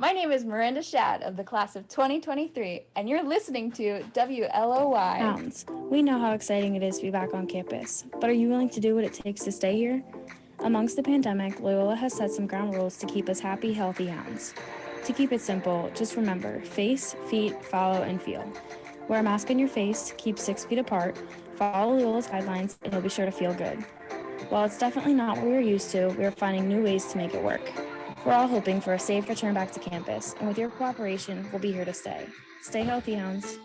My name is Miranda Shad of the class of 2023, and you're listening to WLOY. Hounds, we know how exciting it is to be back on campus, but are you willing to do what it takes to stay here? Amongst the pandemic, Loyola has set some ground rules to keep us happy, healthy hounds. To keep it simple, just remember, face, feet, follow, and feel. Wear a mask on your face, keep 6 feet apart, follow Loyola's guidelines, and you'll be sure to feel good. While it's definitely not what we are used to, we are finding new ways to make it work. We're all hoping for a safe return back to campus, and with your cooperation, we'll be here to stay. Stay healthy, hounds.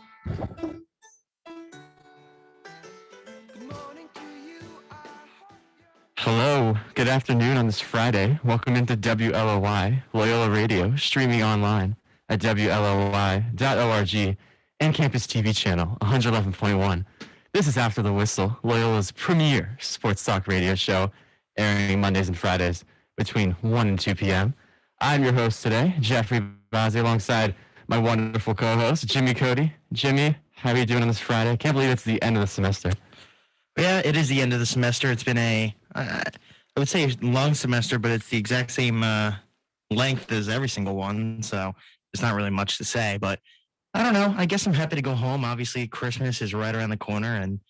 Hello, good afternoon on this Friday. Welcome into WLOY, Loyola Radio, streaming online at WLOY.org and Campus TV channel 111.1. This is After the Whistle, Loyola's premier sports talk radio show, airing Mondays and Fridays between 1 and 2 p.m. I'm your host today, Jeffrey Bazzi, alongside my wonderful co-host, Jimmy Cody. Jimmy, how are you doing on this Friday? Can't believe it's the end of the semester. Yeah, it is the end of the semester. It's been I would say a long semester, but it's the exact same length as every single one. So there's not really much to say, but I don't know. I guess I'm happy to go home. Obviously, Christmas is right around the corner, and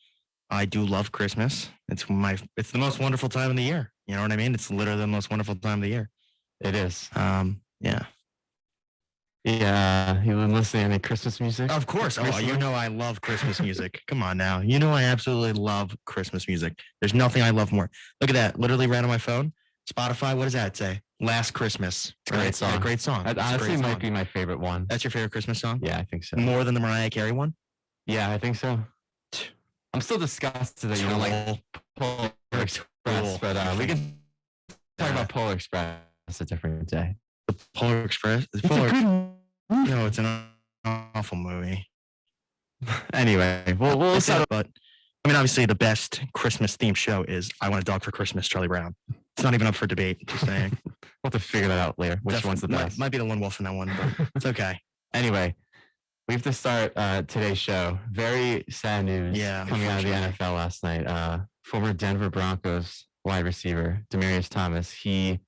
I do love Christmas. It's the most wonderful time of the year. You know what I mean? It's literally the most wonderful time of the year. It is. Yeah. Yeah, you been listening to any Christmas music? Of course. Oh, you know I love Christmas music. Come on now. You know I absolutely love Christmas music. There's nothing I love more. Look at that. Literally right on my phone. Spotify, what does that say? Last Christmas. Great song. Great song. That honestly might be my favorite one. That's your favorite Christmas song? Yeah, I think so. More than the Mariah Carey one? Yeah, I think so. I'm still disgusted that you don't like Polar Express, but we can talk about Polar Express a different day. The Polar Express? No, it's an awful movie. Anyway, we'll start. But I mean, obviously, the best Christmas themed show is "I Want a Dog for Christmas," Charlie Brown. It's not even up for debate. Just saying. We'll have to figure that out later. Which one's the best? Might be the Lone Wolf in that one, but it's okay. Anyway, we have to start today's show. Very sad news coming out of the NFL last night. Former Denver Broncos wide receiver Demaryius Thomas, he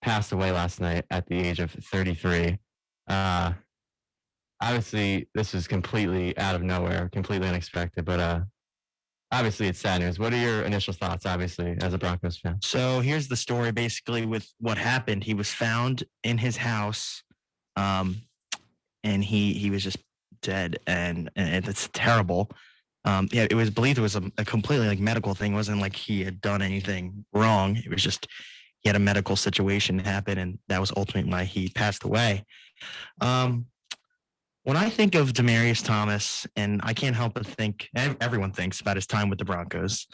passed away last night at the age of 33. Obviously, this is completely out of nowhere, completely unexpected, but obviously it's sad news. What are your initial thoughts, obviously, as a Broncos fan? So here's the story, basically, with what happened. He was found in his house, and he was just dead, and it's terrible. Yeah, it was believed it was a completely medical thing. It wasn't like he had done anything wrong. It was just he had a medical situation happen, and that was ultimately why he passed away. When I think of Demaryius Thomas, and I can't help but think, everyone thinks about his time with the Broncos.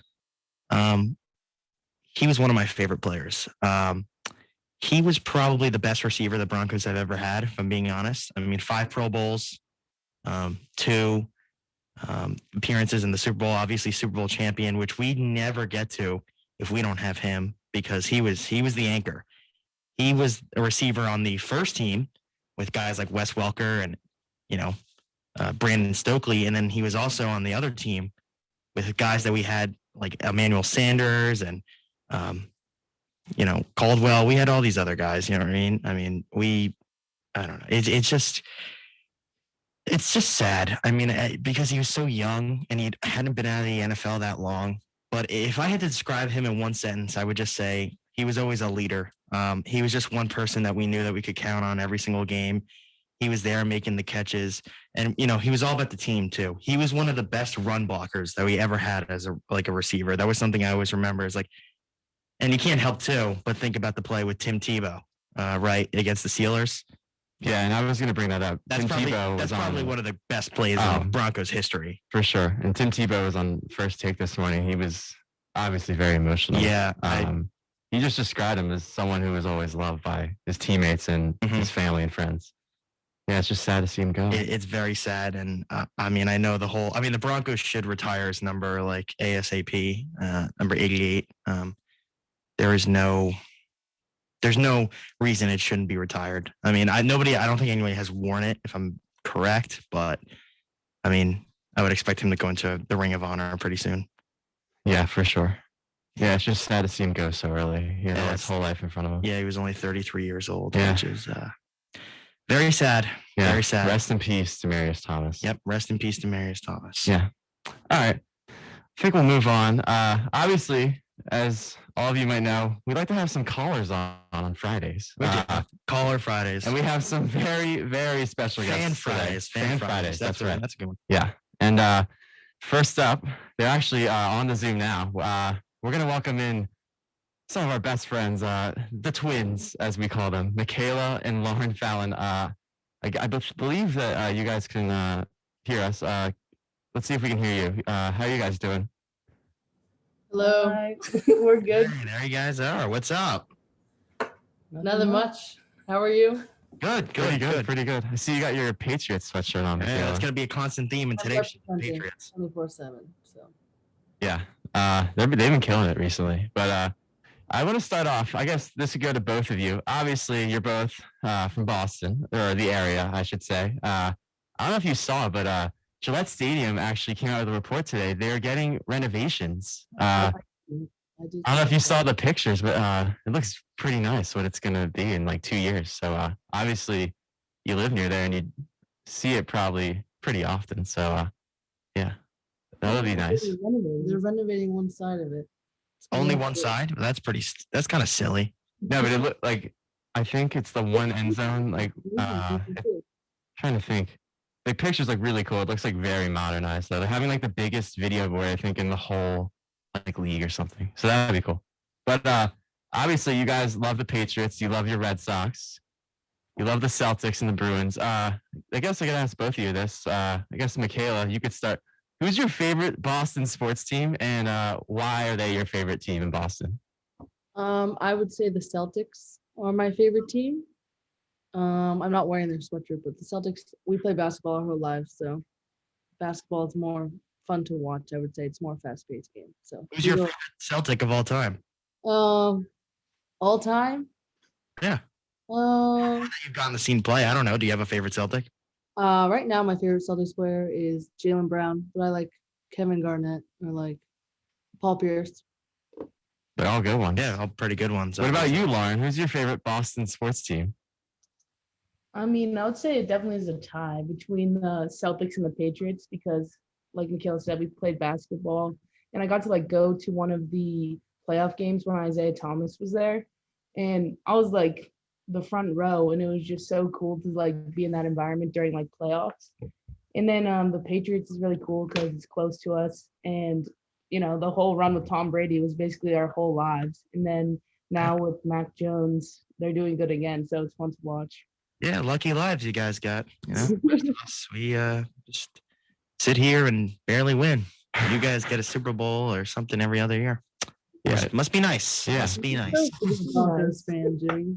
He was one of my favorite players. He was probably the best receiver the Broncos have ever had, if I'm being honest. I mean, 5 Pro Bowls, 2 appearances in the Super Bowl, obviously Super Bowl champion, which we never get to if we don't have him, because he was the anchor. He was a receiver on the first team with guys like Wes Welker and Brandon Stokely, and then he was also on the other team with guys that we had like Emmanuel Sanders and Caldwell. We had all these other guys. You know what I mean? I mean, I don't know. It's just sad. I mean, because he was so young and he hadn't been out of the NFL that long. But if I had to describe him in one sentence, I would just say he was always a leader. He was just one person that we knew that we could count on every single game. He was there making the catches, and he was all about the team too. He was one of the best run blockers that we ever had as a receiver. That was something I always remember. Is like, and you can't help too but think about the play with Tim Tebow, right, against the Steelers. Yeah, and I was going to bring that up. That's probably one of the best plays in Broncos history. For sure. And Tim Tebow was on First Take this morning. He was obviously very emotional. Yeah. You just described him as someone who was always loved by his teammates and his family and friends. Yeah, it's just sad to see him go. It's very sad. And I mean, I know the Broncos should retire his number like ASAP, number 88. There's no reason it shouldn't be retired. I mean, I don't think anybody has worn it, if I'm correct, but I mean, I would expect him to go into the Ring of Honor pretty soon. Yeah, for sure. Yeah, it's just sad to see him go so early. He had his whole life in front of him. Yeah, he was only 33 years old, yeah. Which is Very sad. Yeah. Very sad. Rest in peace, Demarius Thomas. Yep. Rest in peace, Demarius Thomas. Yeah. All right. I think we'll move on. Obviously, as all of you might know, we like to have some callers on Fridays. We do. Caller Fridays. And we have some very, very special guests. Fan Fridays. That's right. That's a good one. Yeah. And first up, they're actually on the Zoom now. We're going to welcome in some of our best friends, the twins, as we call them, Mikaela and Lauren Fallon. I believe that you guys can hear us. Let's see if we can hear you. How are you guys doing? Hello. We're good. Hey, there you guys are. What's up? Nothing much. How are you? Good. Pretty good. I see you got your Patriots sweatshirt on, Yeah, Mikaela. that's going to be a constant theme in today's Patriots. 24/7. So. Yeah. They've been killing it recently. But I want to start off. I guess this would go to both of you. Obviously, you're both from Boston, or the area, I should say. I don't know if you saw, but Gillette Stadium actually came out with a report today. They're getting renovations. I don't know if you saw the pictures, but it looks pretty nice what it's going to be in like 2 years. So obviously, you live near there and you see it probably pretty often. So yeah, that'll be nice. They're renovating one side of it. Only one side? That's kind of silly. No, but it looked like, I think it's the one end zone. Like, trying to think. The pictures look really cool. It looks like very modernized though. They're having like the biggest video board, I think, in the whole like league or something. So that'd be cool. But obviously you guys love the Patriots. You love your Red Sox. You love the Celtics and the Bruins. I guess I could ask both of you this. I guess Mikaela, you could start. Who's your favorite Boston sports team, and why are they your favorite team in Boston? I would say the Celtics are my favorite team. I'm not wearing their sweatshirt, but the Celtics, we play basketball our whole lives, so basketball is more fun to watch. I would say it's more fast-paced game. So Who's your favorite Celtic of all time? All time? Yeah. You've gotten the scene play. I don't know. Do you have a favorite Celtic? Right now my favorite Celtics player is Jaylen Brown, but I like Kevin Garnett or like Paul Pierce. They're all good ones. Yeah, all pretty good ones. What about you, Lauren? Who's your favorite Boston sports team? I mean, I would say it definitely is a tie between the Celtics and the Patriots because, like Mikaela said, we played basketball, and I got to like go to one of the playoff games when Isaiah Thomas was there, and I was like the front row, and it was just so cool to like be in that environment during like playoffs. And then the Patriots is really cool because it's close to us, and you know the whole run with Tom Brady was basically our whole lives. And then now with Mac Jones, they're doing good again, so it's fun to watch. Yeah, lucky lives you guys got. You know, we just sit here and barely win. You guys get a Super Bowl or something every other year. Yeah, must be nice. Yeah. Must be nice. Broncos fan, Jimmy.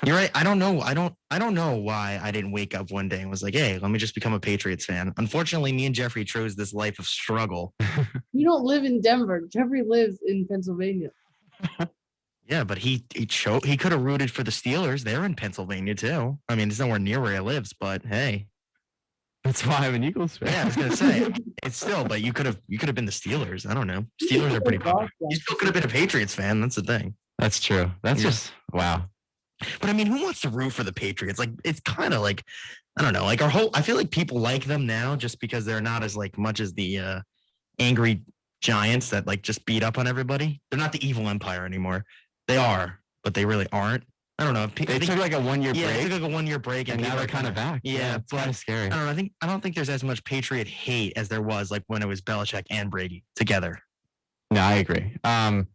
You're right. I don't know. I don't know why I didn't wake up one day and was like, hey, let me just become a Patriots fan. Unfortunately, me and Jeffrey chose this life of struggle. You don't live in Denver. Jeffrey lives in Pennsylvania. Yeah, but he could have rooted for the Steelers. They're in Pennsylvania too. I mean, it's nowhere near where he lives, but hey. That's why I'm an Eagles fan. Yeah, I was gonna say it's still, but you could have been the Steelers. I don't know. Steelers are pretty popular. You still could have been a Patriots fan. That's the thing. That's true. That's just wow. But I mean, who wants to root for the Patriots? Like, it's kind of like, I don't know, like I feel like people like them now just because they're not as like much as the angry Giants that like just beat up on everybody. They're not the evil empire anymore. They are, but they really aren't. I don't know. They took like a 1 year break. Yeah, they took like a 1 year break, and now they're kind of back. Yeah, it's kind of scary. I don't know. I don't think there's as much Patriot hate as there was like when it was Belichick and Brady together. No, I agree. No,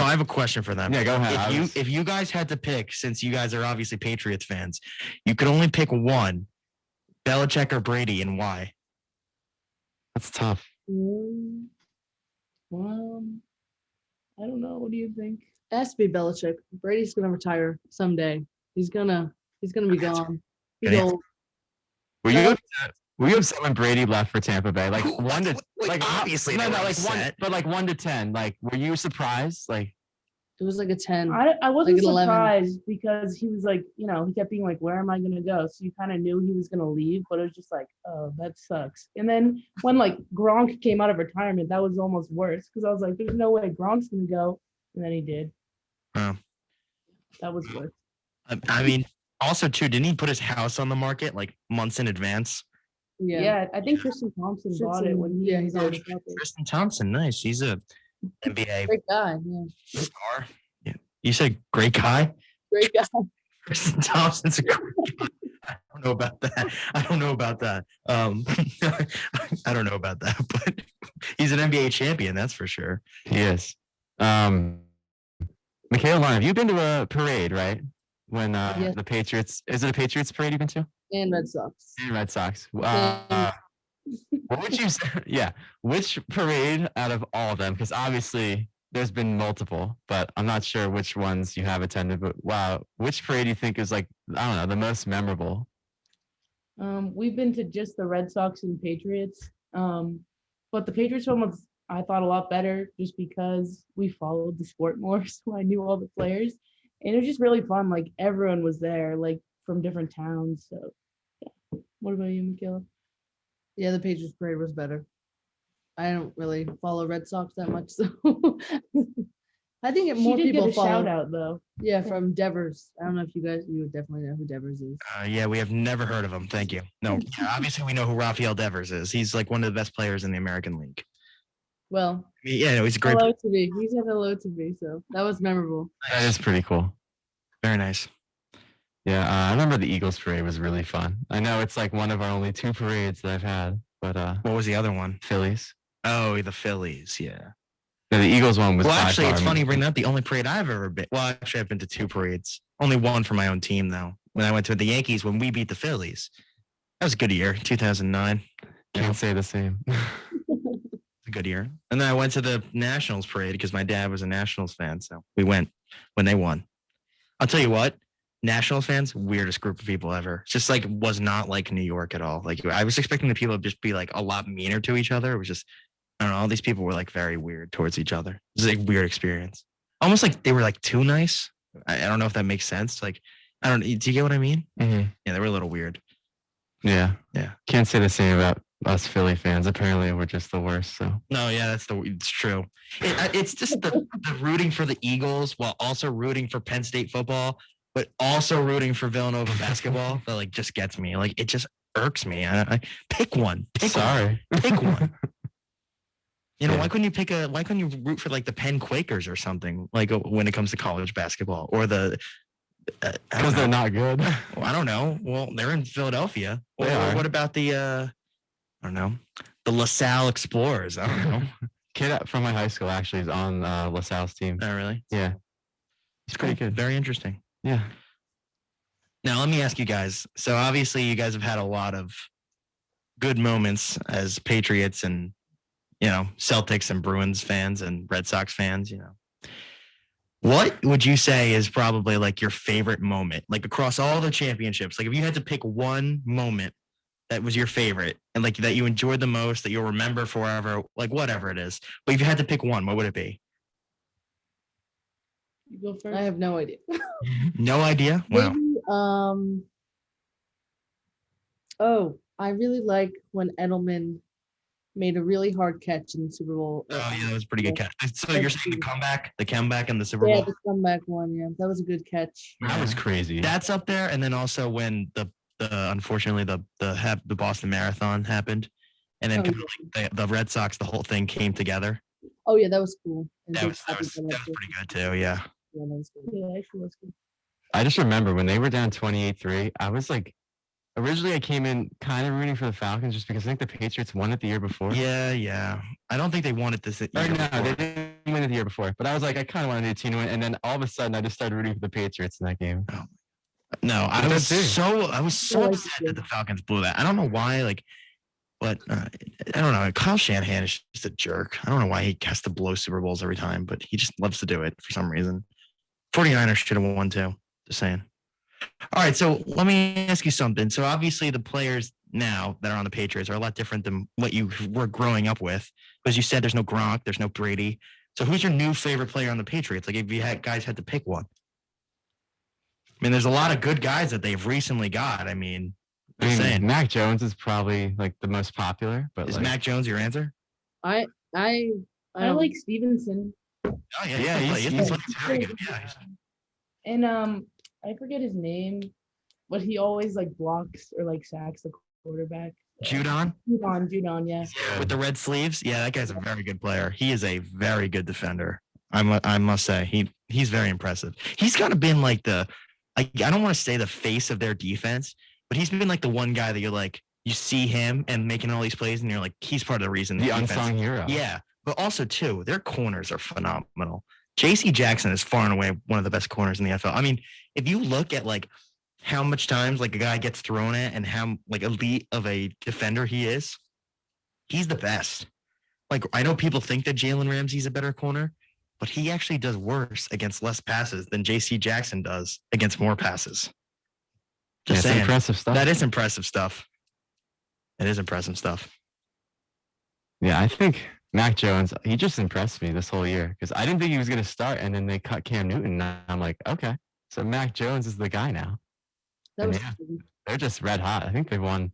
I have a question for them. Yeah, go ahead. If you guys had to pick, since you guys are obviously Patriots fans, you could only pick one, Belichick or Brady, and why? That's tough. I don't know. What do you think? It has to be Belichick. Brady's gonna retire someday. He's gonna be gone. He's old. Were you upset when Brady left for Tampa Bay? Like one to like obviously no, like upset. One, but like 1 to 10. Like, were you surprised? Like, it was like a 10. I wasn't like an 11. surprised because he was like, you know, he kept being like, where am I going to go? So you kind of knew he was going to leave, but it was just like, oh, that sucks. And then when like Gronk came out of retirement, that was almost worse because I was like, there's no way Gronk's going to go. And then he did. Oh. That was worse. I mean, Also, too, didn't he put his house on the market like months in advance? Yeah, I think Tristan Thompson bought it when he was on the Celtics. Tristan Thompson, nice. He's a NBA Great guy. Yeah. star. Yeah. You said great guy? Great guy. Tristan Thompson's a great guy. I don't know about that. I don't know about that. I don't know about that, but he's an NBA champion, that's for sure. He is. Mikaela and Lauren, have you been to a parade, right? When Yes. the Patriots, is it a Patriots parade you've been to? And Red Sox. And Red Sox. Yeah. What would you say? Yeah. Which parade out of all of them? Because obviously there's been multiple, but I'm not sure which ones you have attended. But wow, which parade do you think is like, I don't know, the most memorable? We've been to just the Red Sox and Patriots. But the Patriots one was, I thought, a lot better just because we followed the sport more, so I knew all the players. And it was just really fun. Like everyone was there, like from different towns. So yeah. What about you, Mikaela? Yeah, the Patriots parade was better. I don't really follow Red Sox that much, so I think more She did people get a follow. shout out though. Yeah, from Devers. I don't know if you would definitely know who Devers is. Yeah, we have never heard of him. Thank you. No, yeah, obviously we know who Rafael Devers is. He's like one of the best players in the American League. Well, Yeah, no, he's a great. hello to me. He said hello to me, so that was memorable. That is pretty cool. Very nice. Yeah, I remember the Eagles parade was really fun. I know it's like one of our only two parades that I've had, but What was the other one? Phillies. Oh, the Phillies. Yeah. Yeah, the Eagles one was. Well, by actually, far it's my- funny you bring that up. The only parade I've ever been. Well, actually, I've been to two parades. Only one for my own team, though. When I went to the Yankees when we beat the Phillies, that was a good year. 2009. Can't say the same. A good year. And then I went to the Nationals parade because my dad was a Nationals fan. So we went when they won. I'll tell you what, Nationals fans, weirdest group of people ever. Just like was not like New York at all. Like I was expecting the people to just be like a lot meaner to each other. It was just, I don't know, all these people were like very weird towards each other. It was like a weird experience. Almost like they were like too nice. I don't know if that makes sense. Like, I don't, do you get what I mean? Mhm. Yeah, they were a little weird. Yeah. Yeah. Can't say the same about us Philly fans. Apparently, we're just the worst. So No, yeah, it's true. It's just the rooting for the Eagles while also rooting for Penn State football, but also rooting for Villanova basketball that like just gets me. Like it just irks me. I pick one. Pick one. sorry. Pick one. You know, Yeah. why couldn't you root for like the Penn Quakers or something like when it comes to college basketball or the Because they're not good. Well, I don't know. Well, they're in Philadelphia. Or They are. what about the I don't know, the LaSalle Explorers? I don't know. Kid from my high school actually is on LaSalle's team. Not really. Yeah. He's pretty good. Very interesting. Yeah. Now, let me ask you guys. So, obviously, you guys have had a lot of good moments as Patriots and, you know, Celtics and Bruins fans and Red Sox fans, you know. What would you say is probably like your favorite moment, like across all the championships? Like, if you had to pick one moment that was your favorite and like that you enjoyed the most, that you'll remember forever, like whatever it is. But if you had to pick one, what would it be? You go first. I have no idea. No idea. Wow. Maybe, oh, I really like when Edelman made a really hard catch in the Super Bowl. Oh yeah, that was a pretty good catch. So you're saying the comeback in the Super Bowl? Yeah, the comeback one. Yeah, that was a good catch. That was crazy. That's up there, and then also when the unfortunately the Boston Marathon happened, and then Oh, kind of like the Red Sox, the whole thing came together. Oh yeah, that was cool. And That they was copied that up too. pretty good too. Yeah. Yeah, that was good. Yeah, actually, was good. I just remember when they were down 28-3, I was like, originally I came in kind of rooting for the Falcons just because I think the Patriots won it the year before. Yeah. I don't think they wanted this. Or no, they didn't win it the year before. But I was like, I kind of wanted a team to win. And then all of a sudden, I just started rooting for the Patriots in that game. No, I But was that's it. so Yeah, upset that the Falcons blew that. I don't know why, like, but I don't know. Kyle Shanahan is just a jerk. I don't know why he has to blow Super Bowls every time, but he just loves to do it for some reason. 49ers should have won too. Just saying. All right, so let me ask you something. So obviously the players now that are on the Patriots are a lot different than what you were growing up with. Because you said there's no Gronk, there's no Brady. So who's your new favorite player on the Patriots? Like if you guys had to pick one. I mean, there's a lot of good guys that they've recently got. I mean, I just mean, saying. Mac Jones is probably like the most popular. But Is like, Mac Jones your answer? I I don't- like Stevenson. Oh Yeah, he's very good. Yeah. And I forget his name. but he always like blocks or like sacks the quarterback. Judon Judon, yeah. with the red sleeves. Yeah, that guy's a very good player. He is a very good defender. I must say he's very impressive. He's kind of been like I don't want to say the face of their defense, but he's been like the one guy that you're like you see him and making all these plays and you're like he's part of the reason. The unsung hero. Yeah, but also too, their corners are phenomenal. J.C. Jackson is far and away one of the best corners in the NFL. I mean, if you look at like how much times like a guy gets thrown at and how like elite of a defender he is, he's the best. Like I know people think that Jalen Ramsey's a better corner, but he actually does worse against less passes than J.C. Jackson does against more passes. Just saying. Impressive stuff. That is impressive stuff. It is impressive stuff. Yeah, I think Mac Jones, he just impressed me this whole year because I didn't think he was going to start, and then they cut Cam Newton. And I'm like, okay, so Mac Jones is the guy now. That was They're just red hot. I think they won.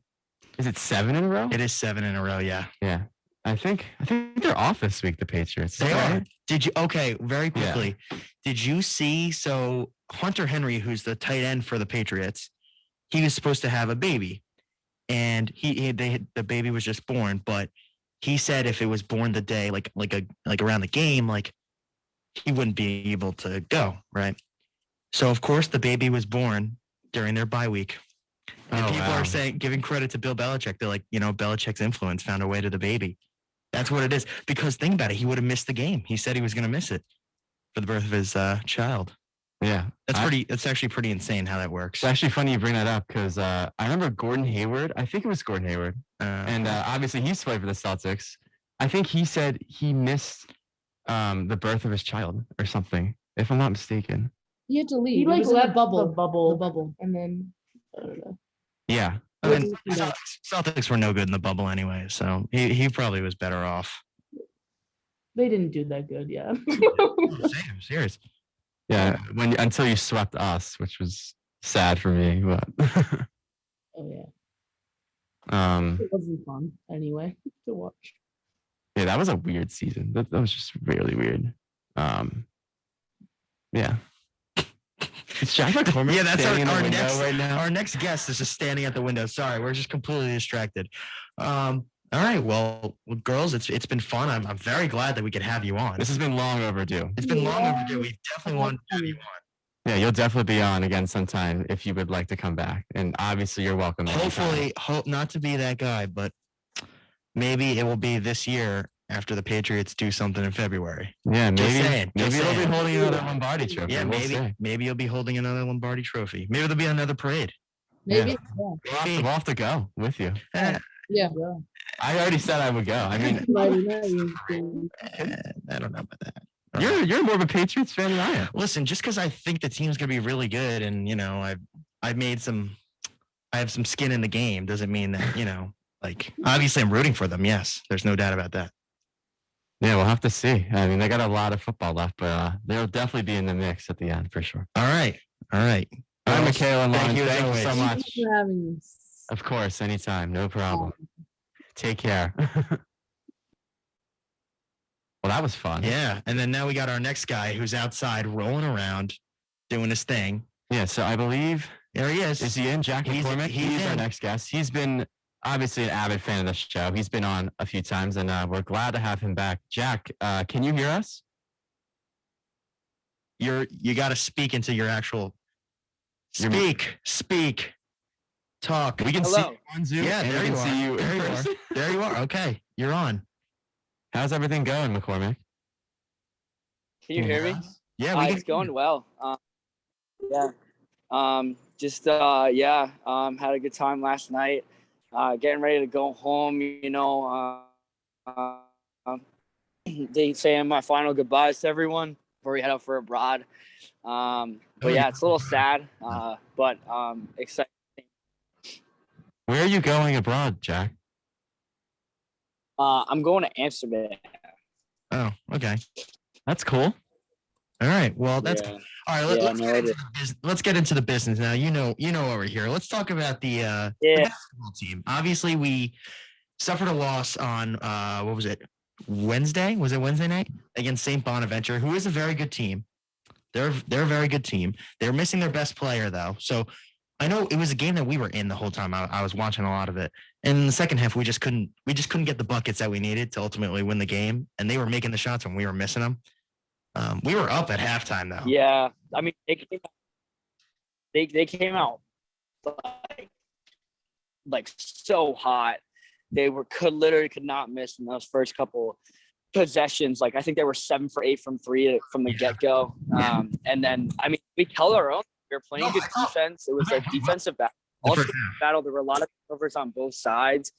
Is it 7 in a row? It is 7 in a row. Yeah. Yeah. I think they're off this week, the Patriots. They right? are. Did you? Okay, very quickly. Yeah. Did you see? So Hunter Henry, who's the tight end for the Patriots, he was supposed to have a baby, and the baby was just born. But he said if it was born the day, like around the game, like he wouldn't be able to go. Right. So of course the baby was born during their bye week. And people are giving credit to Bill Belichick. They're like, Belichick's influence found a way to the baby. That's what it is. Because think about it. He would have missed the game. He said he was going to miss it for the birth of his child. Yeah. It's actually pretty insane how that works. It's actually funny you bring that up because I remember Gordon Hayward. I think it was Gordon Hayward. And obviously he's played for the Celtics. I think he said he missed the birth of his child or something, if I'm not mistaken. He had to leave. He like left the bubble. the bubble. The bubble. And then, I don't know. Yeah. I mean, Celtics were no good in the bubble anyway, so he probably was better off. They didn't do that good, yeah. I'm serious. Yeah, until you swept us, which was sad for me. But oh yeah. It wasn't fun anyway to watch. Yeah, that was a weird season. That was just really weird. Yeah. It's Jack McCormick. Yeah, that's our next right now. Our next guest is just standing at the window. Sorry, we're just completely distracted. All right, well, girls, it's been fun. I'm very glad that we could have you on. This has been long overdue. It's been long overdue. We definitely want to have you on. Yeah, you'll definitely be on again sometime if you would like to come back. And obviously, you're welcome. Hopefully, hope not to be that guy, but maybe it will be this year after the Patriots do something in February. Yeah, maybe you'll be holding another Lombardi trophy. Yeah, maybe you'll be holding another Lombardi trophy. Maybe there'll be another parade. Maybe. Yeah. We'll have to go with you. Yeah. I already said I would go. I mean, I don't know about that. You're more of a Patriots fan than I am. Listen, just because I think the team's gonna be really good, and I have some skin in the game, doesn't mean that like obviously I'm rooting for them. Yes, there's no doubt about that. Yeah, we'll have to see. I mean, they got a lot of football left, but they'll definitely be in the mix at the end for sure. All right. All right, Mikaela and Lauren. Thank you so much. Thank you for having us. Of course, anytime, no problem. Take care. Well, that was fun. Yeah, and then now we got our next guy who's outside rolling around, doing his thing. Yeah, so I believe there he is. Is he in? Jack McCormick. He's our next guest. He's been obviously an avid fan of the show. He's been on a few times, and we're glad to have him back. Jack, can you hear us? You got to speak into your actual. Speak. Talk. We can see you on Zoom. Yeah, there you are. See you there you are. There you are. Okay, you're on. How's everything going, McCormick? Can you hear me? Yeah, it's going well. Had a good time last night. Getting ready to go home. They saying my final goodbyes to everyone before we head out for abroad. It's a little sad, but excited. Where are you going abroad, Jack? I'm going to Amsterdam. Oh, okay. That's cool. All right. Well, that's all right. Let's get into the business now. You know what we're here. Let's talk about the basketball team. Obviously, we suffered a loss on what was it? Wednesday? Was it Wednesday night against St. Bonaventure, who is a very good team. They're a very good team. They're missing their best player though. So I know it was a game that we were in the whole time. I was watching a lot of it. And in the second half, we just couldn't get the buckets that we needed to ultimately win the game. And they were making the shots when we were missing them. We were up at halftime though. Yeah, I mean they came out like so hot. They literally could not miss in those first couple possessions. Like I think they were 7 for 8 from 3 from the get go. And then I mean we held our own. We were playing good defense. It was a defensive battle. There were a lot of turnovers on both sides.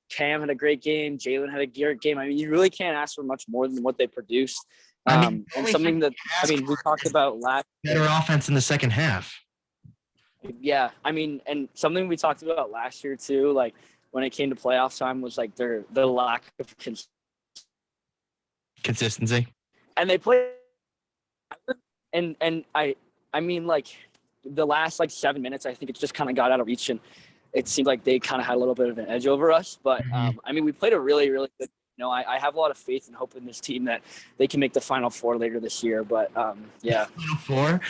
Cam had a great game. Jalen had a great game. I mean, you really can't ask for much more than what they produced. And something that we talked about last better offense in the second half. Yeah, I mean, and something we talked about last year too, like when it came to playoff time, was like the lack of consistency. And they played, and I mean, like the last like 7 minutes, I think it just kind of got out of reach, and it seemed like they kind of had a little bit of an edge over us. But I mean, we played a really, really good. You know, I have a lot of faith and hope in this team that they can make the Final Four later this year. But yeah, Final Four.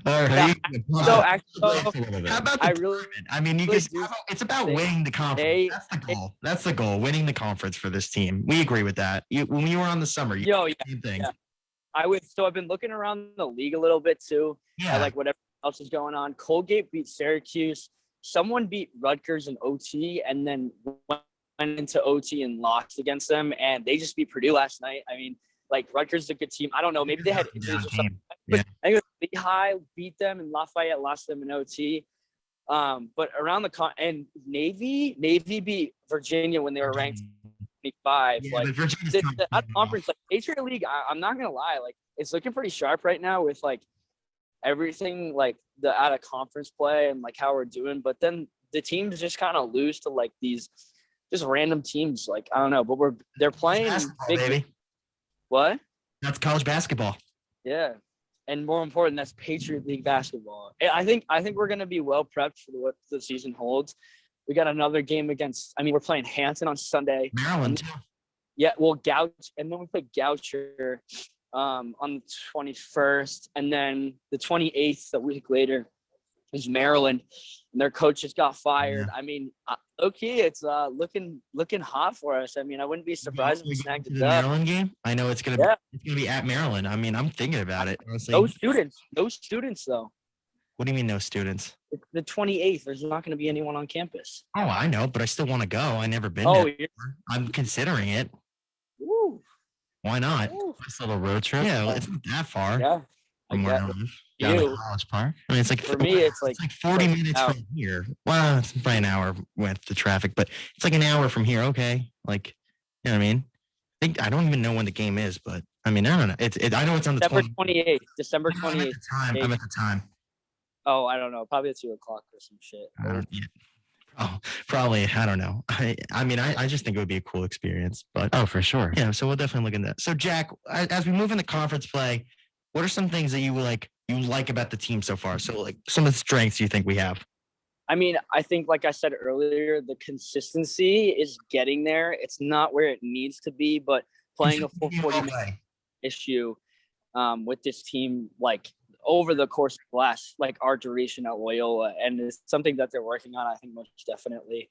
All right. Yeah. So actually, how about the tournament? I mean, it's about winning the conference. That's the goal. That's the goal. Winning the conference for this team. We agree with that. When you were on the summer, same thing. Yeah. I've been looking around the league a little bit too. Yeah. Like whatever else is going on. Colgate beat Syracuse. Someone beat Rutgers in OT, and then went into OT and lost against them. And they just beat Purdue last night. I mean, like Rutgers is a good team. I don't know. Maybe they had injuries or something. Yeah. I think Lehigh beat them, and Lafayette lost them in OT. But around and Navy beat Virginia when they were ranked 25. Yeah, like the conference, like Patriot League, I'm not gonna lie, like it's looking pretty sharp right now with like everything, like the out of conference play and like how we're doing. But then the teams just kind of lose to like these just random teams. Like I don't know, but they're playing big. Baby. What? That's college basketball. Yeah. And more important, that's Patriot League basketball. I think we're going to be well prepped for what the season holds. We got another game we're playing Hanson on Sunday. Maryland, too. Yeah, well, and then we play Goucher on the 21st. And then the 28th, a week later, is Maryland. And their coach just got fired. Yeah. I mean, okay, it's looking hot for us. I mean, I wouldn't be surprised if we snagged the Maryland game. I know it's gonna be at Maryland. I mean, I'm thinking about it. Honestly. No students though. What do you mean no students? The 28th, there's not going to be anyone on campus. Oh, I know, but I still want to go. I never been there. I'm considering it. Woo. Why not? Nice little road trip. Yeah, it's not that far. Yeah. From where I live. Down to College Park. I mean, it's like for me, it's like 40 minutes from here. Well, it's probably an hour with the traffic, but it's like an hour from here. Okay, like, you know what I mean? I don't even know when the game is, but I mean, I don't know. I know it's on the December 28th. December 28th. I'm at the time. Oh, I don't know. Probably at 2:00 or some shit. Oh, probably. I don't know. I mean, I just think it would be a cool experience. But for sure. Yeah. So we'll definitely look into that. So Jack, as we move into conference play, what are some things that you like about the team so far? So like some of the strengths you think we have. I mean, I think, like I said earlier, the consistency is getting there. It's not where it needs to be, but playing a full 40-minute issue with this team, like over the course of the last, like our duration at Loyola, and it's something that they're working on, I think, most definitely.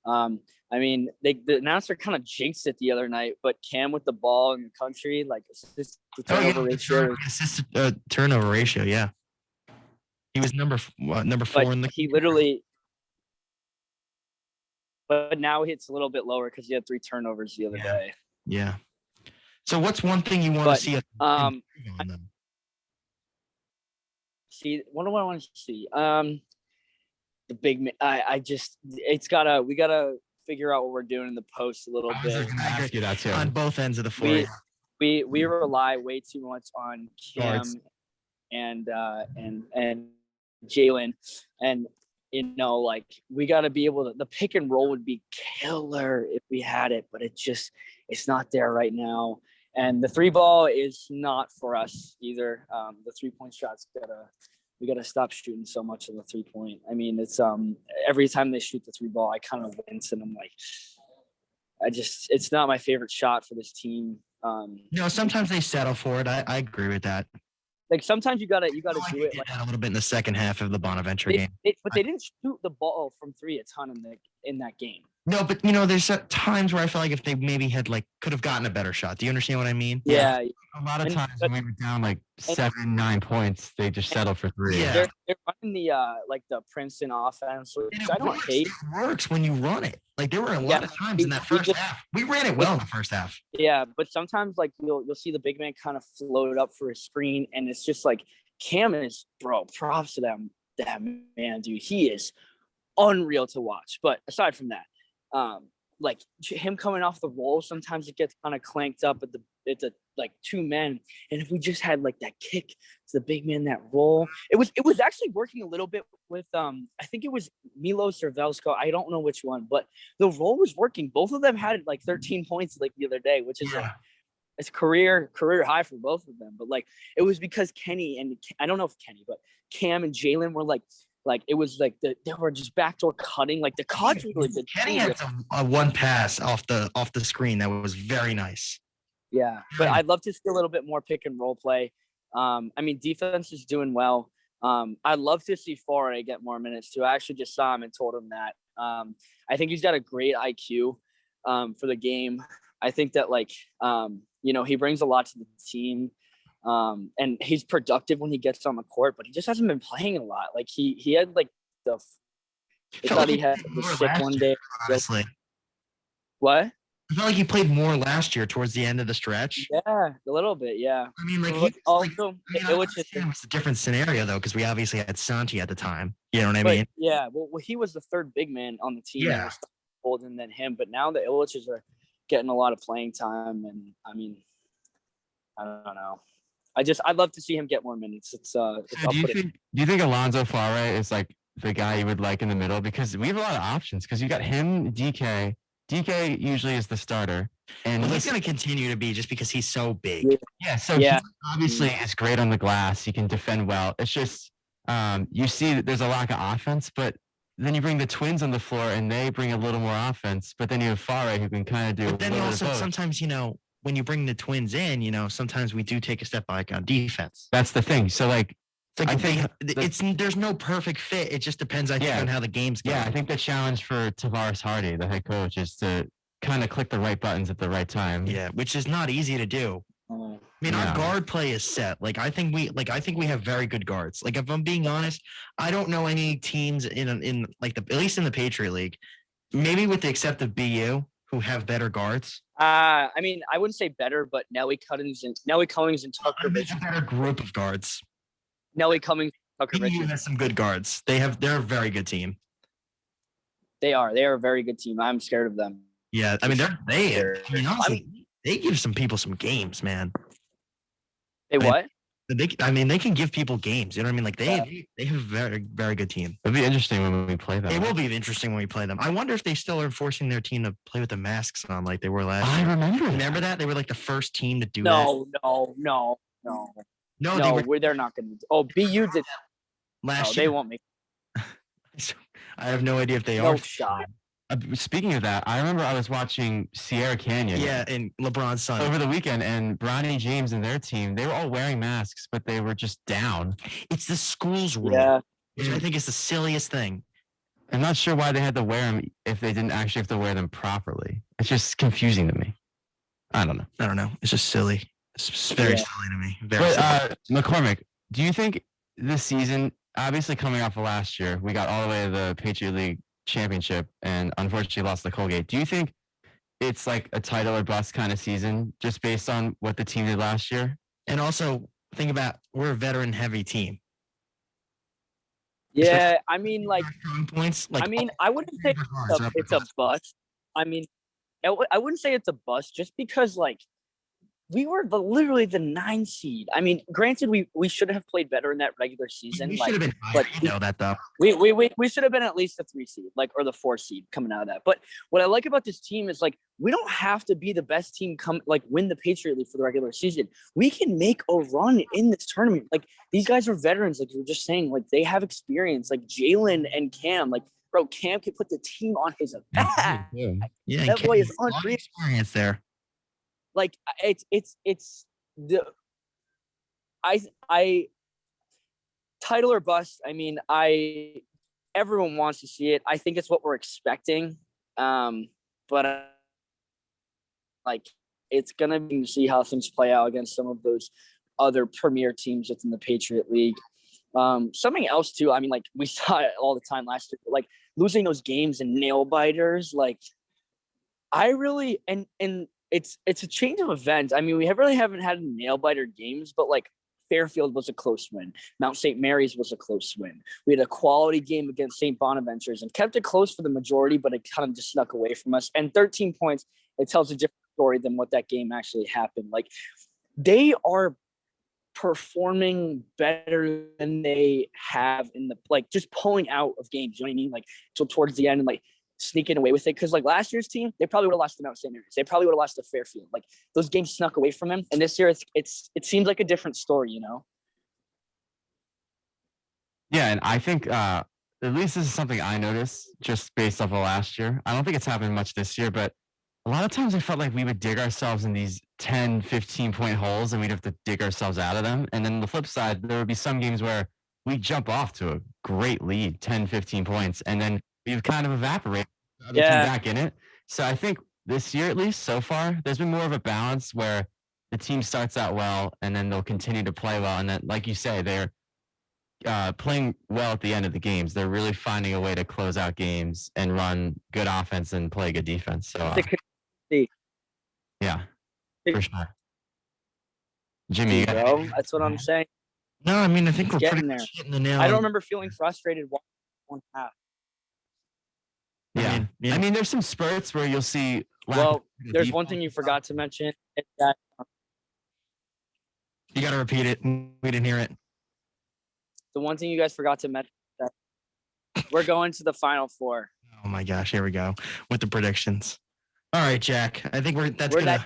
I mean, the announcer kind of jinxed it the other night, but Cam with the ball in the country, like the turnover ratio. Turnover ratio, yeah. He was number 4 in the. He literally, but now it's a little bit lower because he had 3 turnovers the other day. Yeah. So what's one thing you want to see? See, what do I want to see? The big, we gotta figure out what we're doing in the post a little bit. Ask you that too. On both ends of the floor. We rely way too much on Cam and Jalen, and like we got to be able to. The pick and roll would be killer if we had it, but it's not there right now. And the 3-ball is not for us either. The 3-point shot's we got to stop shooting so much of the 3-point. I mean, it's every time they shoot the 3-ball, I kind of wince, and I'm like, it's not my favorite shot for this team. Sometimes they settle for it. I agree with that. Like sometimes you gotta I feel like do they it. did Like that a little bit in the second half of the Bonaventure game. but they didn't shoot the ball from three a ton in that game. No, but there's times where I feel like if they maybe had could have gotten a better shot. Do you understand what I mean? Yeah. A lot of And- times when we were down like 7-9 points, they just settled for 3. Yeah. They're running the like the Princeton offense, which I don't hate. It works when you run it. Like there were a lot of times in that we first just- half. We ran it well in the first half. Yeah, but sometimes like you'll see the big man kind of float up for a screen, and it's just like Cam is props to that man, dude. He is unreal to watch. But aside from that, like him coming off the roll, sometimes it gets kind of clanked up at the like 2 men, and if we just had like that kick to the big man, that roll, it was actually working a little bit with I think it was Milos or Velsko, I don't know which one, but the roll was working. Both of them had like 13 points like the other day, which is like it's career high for both of them. But like it was because Kenny and I don't know if Kenny, but Cam and Jalen were like it was like they were just backdoor cutting. Like the cuts were really good. Kenny had a one pass off the screen that was very nice. Yeah, but I'd love to see a little bit more pick and roll play. I mean, defense is doing well. I'd love to see Foray get more minutes too. I actually just saw him and told him that. I think he's got a great IQ for the game. I think that he brings a lot to the team. And he's productive when he gets on the court, but he just hasn't been playing a lot. Like he had like I thought he had the sick one day. Honestly, what? I felt like he played more last year towards the end of the stretch. Yeah, a little bit. Yeah. I mean, like it was just it was a different scenario though, because we obviously had Santi at the time. You know what I mean? Yeah. Well, he was the third big man on the team. Yeah. Older than him, but now the Illiches are getting a lot of playing time, and I mean, I don't know. I'd love to see him get more minutes. Do you think Alonzo Foray is like the guy you would like in the middle? Because we have a lot of options. Because you got him, DK. DK usually is the starter, and he's going to continue to be just because he's so big. Yeah. So he obviously is great on the glass. He can defend well. It's just you see that there's a lack of offense, but then you bring the Twins on the floor, and they bring a little more offense. But then you have Foray who can kind of do. But then also sometimes when you bring the Twins in, sometimes we do take a step back on defense. That's the thing. So like I think there's no perfect fit. It just depends, I think, on how the game's going. Yeah, I think the challenge for Tavares Hardy, the head coach, is to kind of click the right buttons at the right time. Yeah, which is not easy to do. I mean, our guard play is set. I think we have very good guards. Like, if I'm being honest, I don't know any teams in at least in the Patriot League, maybe with the except of BU, who have better guards. I mean, I wouldn't say better, but Nelly Cummings and Tucker It's a better group of guards. Nelly Cummings, Tucker BU has some good guards. They're a very good team. They are a very good team. I'm scared of them. Yeah, I mean, they give some people some games, man. What? They can give people games. You know what I mean? Like they have a very, very good team. It'll be interesting when we play them. It will be interesting when we play them. I wonder if they still are forcing their team to play with the masks on like they were last year. I remember. Remember that? They were like the first team to do that. No, they're not going to. Oh, BU did last year. They won't make. I have no idea if they No are. shot. Speaking of that, I remember I was watching Sierra Canyon. Yeah, and LeBron's son. Over the weekend, and Bronny James and their team, they were all wearing masks, but they were just down. It's the school's rule, which I think is the silliest thing. I'm not sure why they had to wear them if they didn't actually have to wear them properly. It's just confusing to me. I don't know. It's just silly. It's very silly to me. McCormick, do you think this season, obviously coming off of last year, we got all the way to the Patriot League championship and unfortunately lost the Colgate. Do you think it's like a title or bust kind of season just based on what the team did last year? And also think about, we're a veteran heavy team. Yeah, I mean, like, points. I mean, I wouldn't say it's a bust. I mean, I wouldn't say it's a bust just because, like, we were literally the 9 seed. I mean, granted, we should have played better in that regular season. We should have been higher. But you know that though. We should have been at least the 3 seed, or the 4 seed coming out of that. But what I like about this team is we don't have to be the best team win the Patriot League for the regular season. We can make a run in this tournament. These guys are veterans, like you were just saying. They have experience. Jalen and Cam, bro, Cam can put the team on his back. Yeah, that boy is unreal. Experience there. It's the I title or bust. I mean, everyone wants to see it. I think it's what we're expecting. But like, it's gonna be to see how things play out against some of those other premier teams within the Patriot League. Something else too. I mean, like we saw it all the time last year. Like losing those games and nail biters. Like I really and it's a change of events. I mean, we really haven't had nail biter games, but like Fairfield was a close win. Mount St. Mary's was a close win. We had a quality game against St. Bonaventures and kept it close for the majority, but it kind of just snuck away from us. And 13 points, it tells a different story than what that game actually happened. Like they are performing better than they have in the like just pulling out of games. You know what I mean? Like till towards the end and like sneaking away with it. Because like last year's team, they probably would have lost to Mount St. Mary's. They probably would have lost to Fairfield. Like those games snuck away from them. And this year, it seems like a different story. You know? Yeah, and I think at least this is something I noticed just based off of last year. I don't think it's happened much this year, but a lot of times I felt like we would dig ourselves in these 10, 15-point holes and we'd have to dig ourselves out of them. And then on the flip side, there would be some games where we jump off to a great lead, 10, 15 points, and then we've kind of evaporated the other team back in it. So I think this year, at least so far, there's been more of a balance where the team starts out well and then they'll continue to play well. And then, like you say, they're playing well at the end of the games. They're really finding a way to close out games and run good offense and play good defense. So yeah, for sure. Jimmy, that's what I'm saying. No, I mean, I think we're getting pretty there. much hitting the nail. I don't remember feeling frustrated one half. Yeah. I mean, there's some spurts where you'll see. Well, there's one thing you forgot to mention. Is that you got to repeat it. We didn't hear it. The one thing you guys forgot to mention is that we're going to the Final Four. Oh my gosh, here we go with the predictions. All right, Jack. I think we're that team.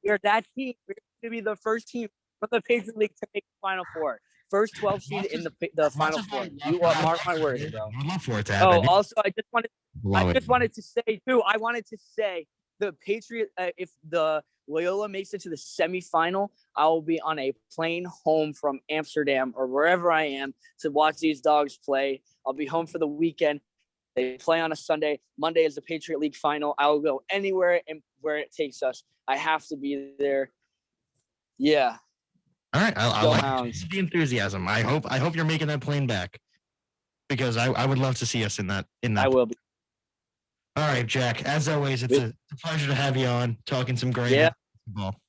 We're that team. We're going to be the first team from the Patriot League to make the Final Four. First 12 seed in the Final Four. You mark my words, bro. I'd love for it to happen. Oh, also, I just wanted to say too. I wanted to say the Patriot. If the Loyola makes it to the semifinal, I will be on a plane home from Amsterdam or wherever I am to watch these dogs play. I'll be home for the weekend. They play on a Sunday. Monday is the Patriot League final. I will go anywhere and where it takes us. I have to be there. Yeah. All right. I like the enthusiasm. I hope you're making that plane back because I would love to see us in that. I will be. All right, Jack. As always, it's a pleasure to have you on talking some great basketball.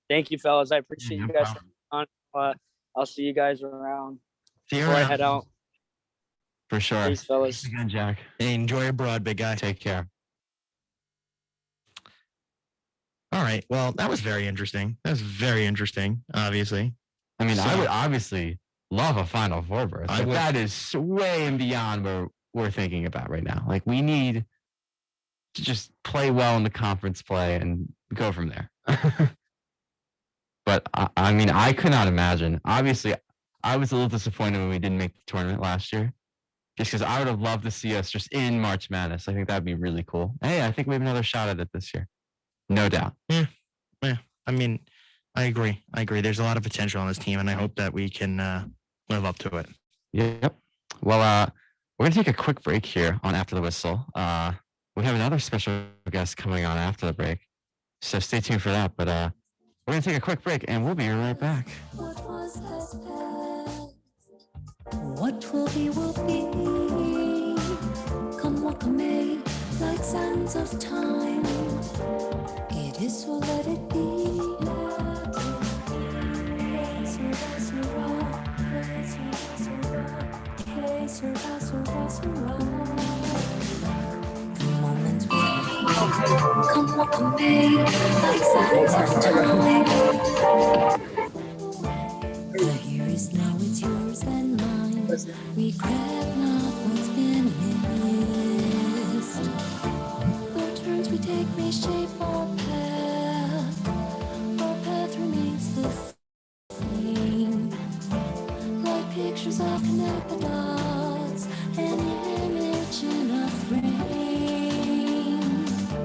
Thank you, fellas. I appreciate you guys on. I'll see you guys around. See you before around. I head out. For sure. Thanks, fellas. Thanks again, Jack. Hey, enjoy abroad, big guy. Take care. All right. Well, that was very interesting. Obviously. I mean, I would obviously love a Final Four berth. But that is way and beyond where we're thinking about right now. Like, we need to just play well in the conference play and go from there. But, I mean, I could not imagine. Obviously, I was a little disappointed when we didn't make the tournament last year. Just because I would have loved to see us just in March Madness. I think that would be really cool. Hey, I think we have another shot at it this year. No doubt. Yeah. I mean, I agree. There's a lot of potential on this team, and I hope that we can live up to it. Yep. Well, we're going to take a quick break here on After the Whistle. We have another special guest coming on after the break. So stay tuned for that. But we're going to take a quick break, and we'll be right back. What will be, will be. Come what may, like sands of time. It is, so let it be. The moments will be. Come what may, like sands of time. The here is now, it's yours and mine. Regret not what's been missed. The turns we take may shape our path. Our path remains the same. Like pictures of connect the dots, an image in a frame.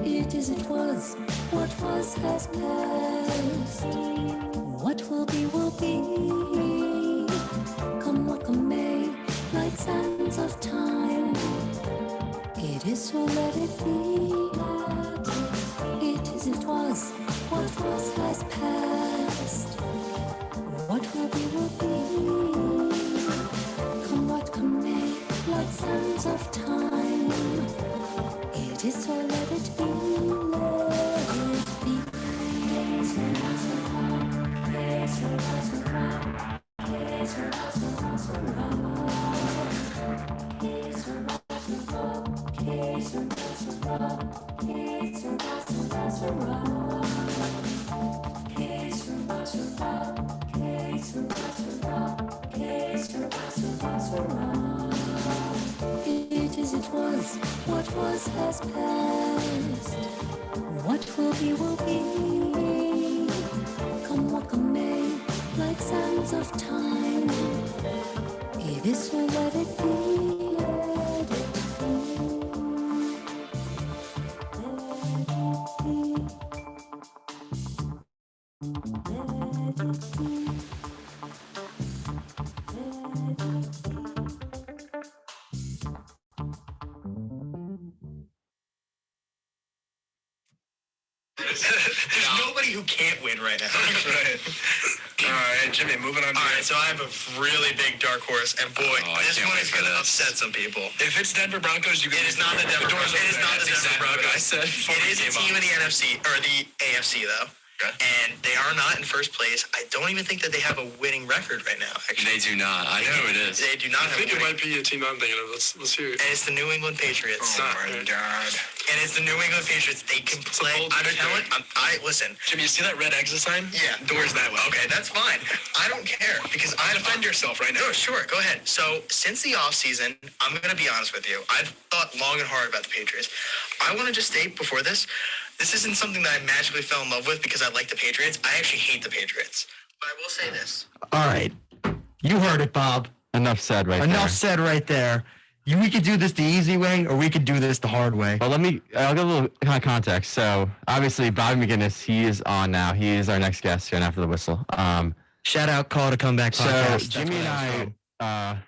It is, it was, what was has passed. What will be, will be. Come what may, like sands of time. It is so let it be. It is, it was. What was has passed. What will be, will be. Come what may, like sands of time. It is so let it be. Let it be. It is, it was, what was has passed. What will be, will be. Come what may, like sands of time. It is so let it be, let it be. Let it be. There's nobody who can't win right now. Right. All right, Jimmy, moving on. All right, so I have a really big dark horse, and boy, this one is going to upset some people. If it's Denver Broncos, you can. It is not the Denver Broncos. It is not the Denver Broncos. I said. It is a team in the NFC or the AFC though. Okay. And they are not in first place. I don't even think that they have a winning record right now. Actually, They do not. I know who it is. they do not I have. think a it winning. might be a team I'm thinking of. Let's hear it. And it's the New England Patriots. Oh my God. And it's the New England Patriots. They can It's a play. bold I'm pick telling. there. Listen. Jimmy, you see that red exit sign? Yeah. Doors that way. Okay, that's fine. I don't care because I Defend yourself right now. No, sure. Go ahead. So since the offseason, I'm going to be honest with you. I've thought long and hard about the Patriots. I want to just state before this isn't something that I magically fell in love with because I like the Patriots. I actually hate the Patriots. But I will say this. All right. You heard it, Bob. Enough said right there. Enough said right there. We could do this the easy way or we could do this the hard way. Well, I'll give a little kind of context. So obviously, Bobby McGinnis, he is on now. He is our next guest here on After the Whistle. Shout out Call to Comeback So podcast. That's Jimmy where and that was I, from. a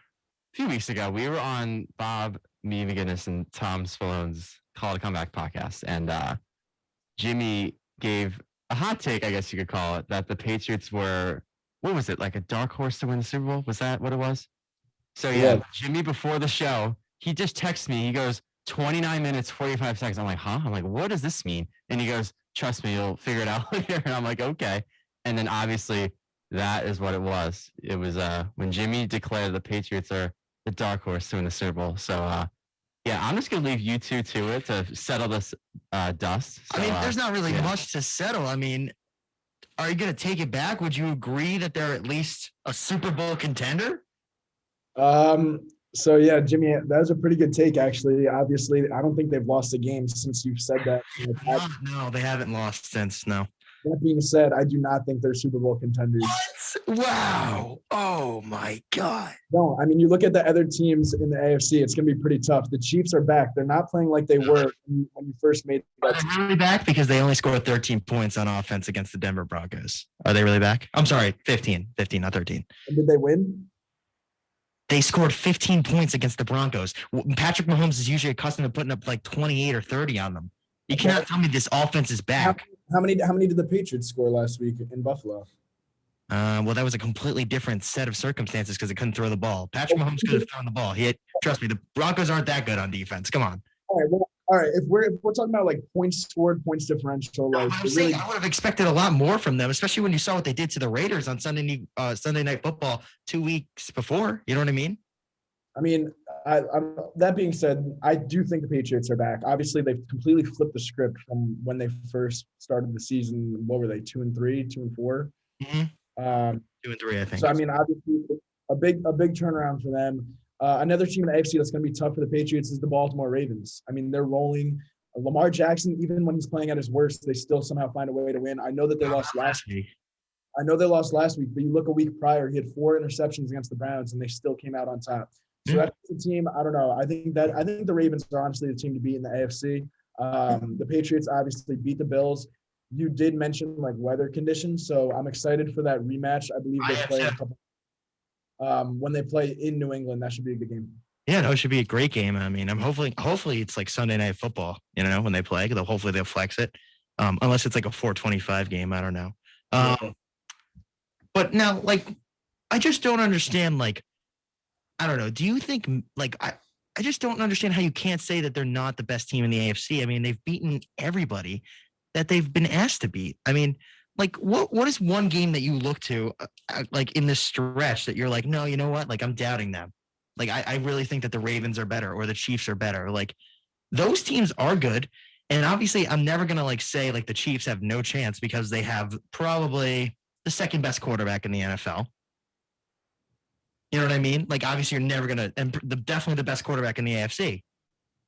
few weeks ago, we were on Bob, me, McGinnis, and Tom Spallone's Call to Comeback podcast, and Jimmy gave a hot take, I guess you could call it, that the Patriots were, what was it, like a dark horse to win the Super Bowl? Was that what it was? So yeah, Jimmy before the show, he just texted me. He goes, 29 minutes, 45 seconds. I'm like, huh? I'm like, what does this mean? And he goes, trust me, you'll figure it out later. And I'm like, okay. And then obviously that is what it was. It was when Jimmy declared the Patriots are the dark horse to win the Super Bowl. So yeah, I'm just gonna leave you two to it to settle this dust. So, I mean, there's not really yeah. much to settle. I mean, are you going to take it back? Would you agree that they're at least a Super Bowl contender? So yeah, Jimmy, that was a pretty good take, actually. Obviously, I don't think they've lost a game since you've said that. No, they haven't lost since. No. That being said, I do not think they're Super Bowl contenders. Wow. Oh my God. No, I mean, you look at the other teams in the AFC, it's going to be pretty tough. The Chiefs are back. They're not playing like they were when you first made Are that. they really back? Because they only scored 13 points on offense against the Denver Broncos. Are they really back? I'm sorry, 15, not 13. Did they win? They scored 15 points against the Broncos. Patrick Mahomes is usually accustomed to putting up like 28 or 30 on them. You cannot tell me this offense is back. How many did the Patriots score last week in Buffalo? Well, that was a completely different set of circumstances because they couldn't throw the ball. Patrick Mahomes could have thrown the ball. Trust me, the Broncos aren't that good on defense. Come on. All right. If we're talking about like points scored, points differential, like I'm saying I would have expected a lot more from them, especially when you saw what they did to the Raiders on Sunday Night Football 2 weeks before. You know what I mean? I mean, that being said, I do think the Patriots are back. Obviously, they've completely flipped the script from when they first started the season. What were they, 2-3, 2-4? Mm-hmm. 2-3, I think. So I mean, obviously, a big turnaround for them. Another team in the AFC that's going to be tough for the Patriots is the Baltimore Ravens. I mean, they're rolling. Lamar Jackson, even when he's playing at his worst, they still somehow find a way to win. I know that they lost last week. But you look a week prior, he had 4 interceptions against the Browns, and they still came out on top. So that's the team. I don't know. I think the Ravens are honestly the team to beat in the AFC. The Patriots obviously beat the Bills. you did mention like weather conditions, so I'm excited for that rematch. I believe they play in a couple. When they play in New England, that should be a good game. Yeah, no, it should be a great game. I mean, I'm hopefully it's like Sunday Night Football. When they play, hopefully they'll flex it. Unless it's like a 4:25 game, I don't know. But now, like, I just don't understand. Like, I don't know. Do you think like I just don't understand how you can't say that they're not the best team in the AFC. I mean, they've beaten everybody that they've been asked to beat. I mean, like what is one game that you look to like in this stretch that you're like, no, you know what? Like I'm doubting them. Like I really think that the Ravens are better or the Chiefs are better. Like those teams are good. And obviously I'm never going to like say like the Chiefs have no chance because they have probably the second best quarterback in the NFL. You know what I mean? Like obviously you're never going to, and definitely the best quarterback in the AFC.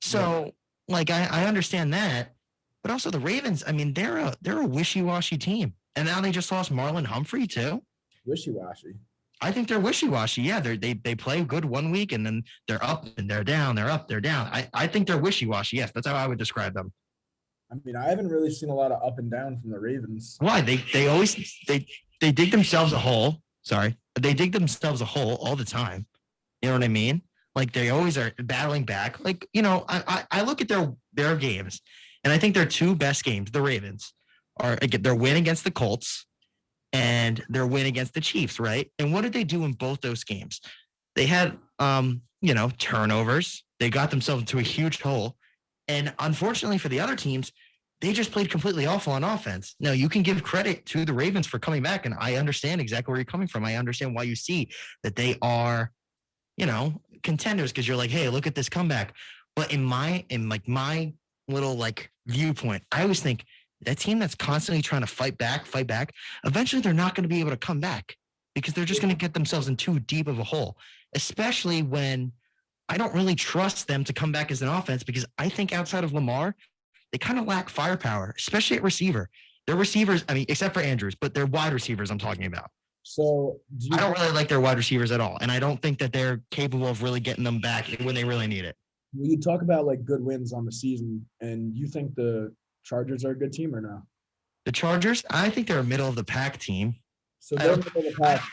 So like I understand that, but also the Ravens, I mean, they're a wishy-washy team. And now they just lost Marlon Humphrey too. Wishy-washy. I think they're wishy-washy. Yeah, they play good one week and then they're up and they're down. They're up, they're down. I think they're wishy-washy. Yes, that's how I would describe them. I mean, I haven't really seen a lot of up and down from the Ravens. Why? They always they dig themselves a hole. Sorry. They dig themselves a hole all the time. You know what I mean? Like they always are battling back. Like, I look at their games and I think their two best games, the Ravens, are their win against the Colts and their win against the Chiefs, right? And what did they do in both those games? They had turnovers. They got themselves into a huge hole. And unfortunately for the other teams, they just played completely awful on offense. Now, you can give credit to the Ravens for coming back, and I understand exactly where you're coming from. I understand why you see that they are, contenders because you're like, hey, look at this comeback. But in my little like viewpoint, I always think that team that's constantly trying to fight back, eventually they're not going to be able to come back because they're just going to get themselves in too deep of a hole, especially when I don't really trust them to come back as an offense because I think outside of Lamar, they kind of lack firepower, especially at receiver. Their receivers, I mean, except for Andrews, but they're wide receivers I'm talking about. So I don't really like their wide receivers at all. And I don't think that they're capable of really getting them back when they really need it. Well, you talk about like good wins on the season, and you think the Chargers are a good team or no? The Chargers, I think they're a middle of the pack team. So they're middle of the pack.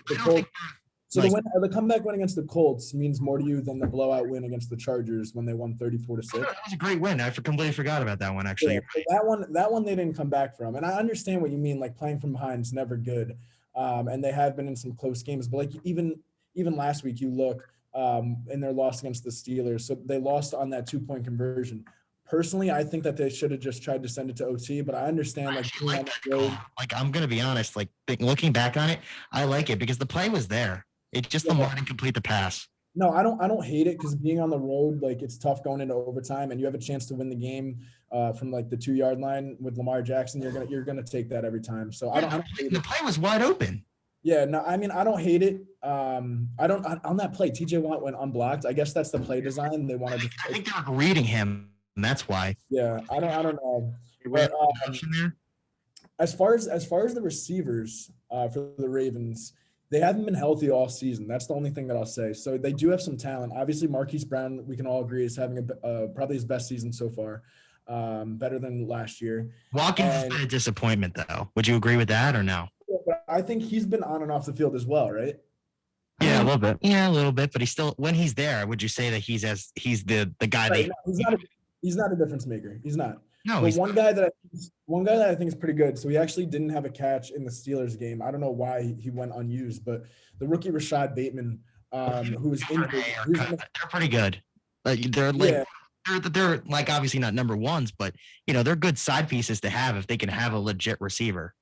So the comeback win against the Colts means more to you than the blowout win against the Chargers when they won 34-6. That was a great win. I completely forgot about that one, actually. Yeah, that one they didn't come back from. And I understand what you mean, like playing from behind is never good. And they have been in some close games. But like even last week, you look in their loss against the Steelers. So they lost on that 2-point conversion. Personally, I think that they should have just tried to send it to OT, but I understand like I'm gonna be honest, like looking back on it, I like it because the play was there. It just Lamar didn't complete the pass. No, I don't hate it because being on the road, like it's tough going into overtime, and you have a chance to win the game from like the 2-yard line with Lamar Jackson. You're gonna take that every time. So I don't hate the play was wide open. Yeah, no, I mean I don't hate it. On that play, TJ Watt went unblocked. I guess that's the play design. They wanted to. I think they were reading him, and that's why. Yeah, I don't know. But, as far as the receivers for the Ravens, they haven't been healthy all season. That's the only thing that I'll say. So they do have some talent. Obviously, Marquise Brown, we can all agree, is having probably his best season so far, better than last year. Watkins has been a disappointment, though. Would you agree with that or no? But I think he's been on and off the field as well, right? Yeah, a little bit. Yeah, a little bit, but he's still when he's there. Would you say that he's the guy right, he's not a difference maker. He's not. No, but one guy that I think is pretty good. So he actually didn't have a catch in the Steelers game. I don't know why he went unused, but the rookie Rashad Bateman, who was injured, they're pretty good. They're like obviously not number ones, but they're good side pieces to have if they can have a legit receiver.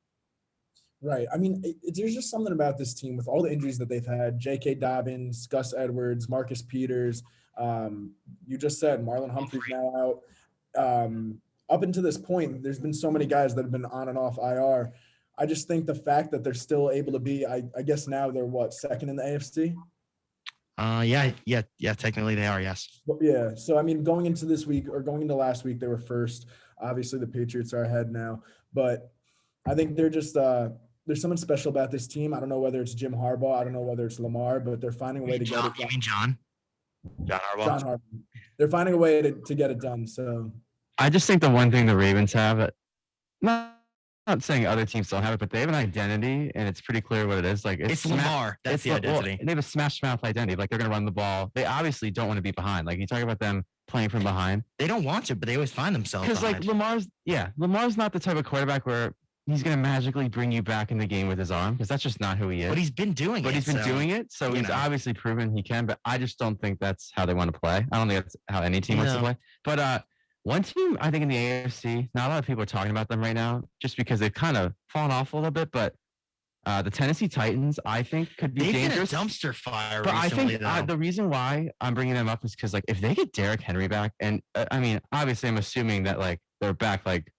Right. I mean, there's just something about this team with all the injuries that they've had. J.K. Dobbins, Gus Edwards, Marcus Peters. You just said Marlon Humphrey's now out. Up until this point, there's been so many guys that have been on and off IR. I just think the fact that they're still able to be, I guess now they're second in the AFC? Yeah. Technically they are, yes. Yeah. So, I mean, going into this week or going into last week, they were first. Obviously, the Patriots are ahead now. But I think they're just there's something special about this team. I don't know whether it's Jim Harbaugh. I don't know whether it's Lamar, but they're finding a way to get it done. You mean John Harbaugh? John Harbaugh. They're finding a way to get it done. So I just think the one thing the Ravens have, not not saying other teams don't have it, but they have an identity, and it's pretty clear what it is. Like It's Lamar. That's the identity. They have a smash mouth identity. Like they're going to run the ball. They obviously don't want to be behind. Like you talk about them playing from behind. They don't want to, but they always find themselves. Because like Lamar's not the type of quarterback where he's going to magically bring you back in the game with his arm, because that's just not who he is. But he's been doing it. So he's obviously proven he can, but I just don't think that's how they want to play. I don't think that's how any team wants to play. But one team, I think in the AFC, not a lot of people are talking about them right now just because they've kind of fallen off a little bit, but the Tennessee Titans, I think, could be dangerous. They've been a dumpster fire but recently, I think the reason why I'm bringing them up is because, like, if they get Derrick Henry back, and I mean, obviously I'm assuming that, like, they're back, like,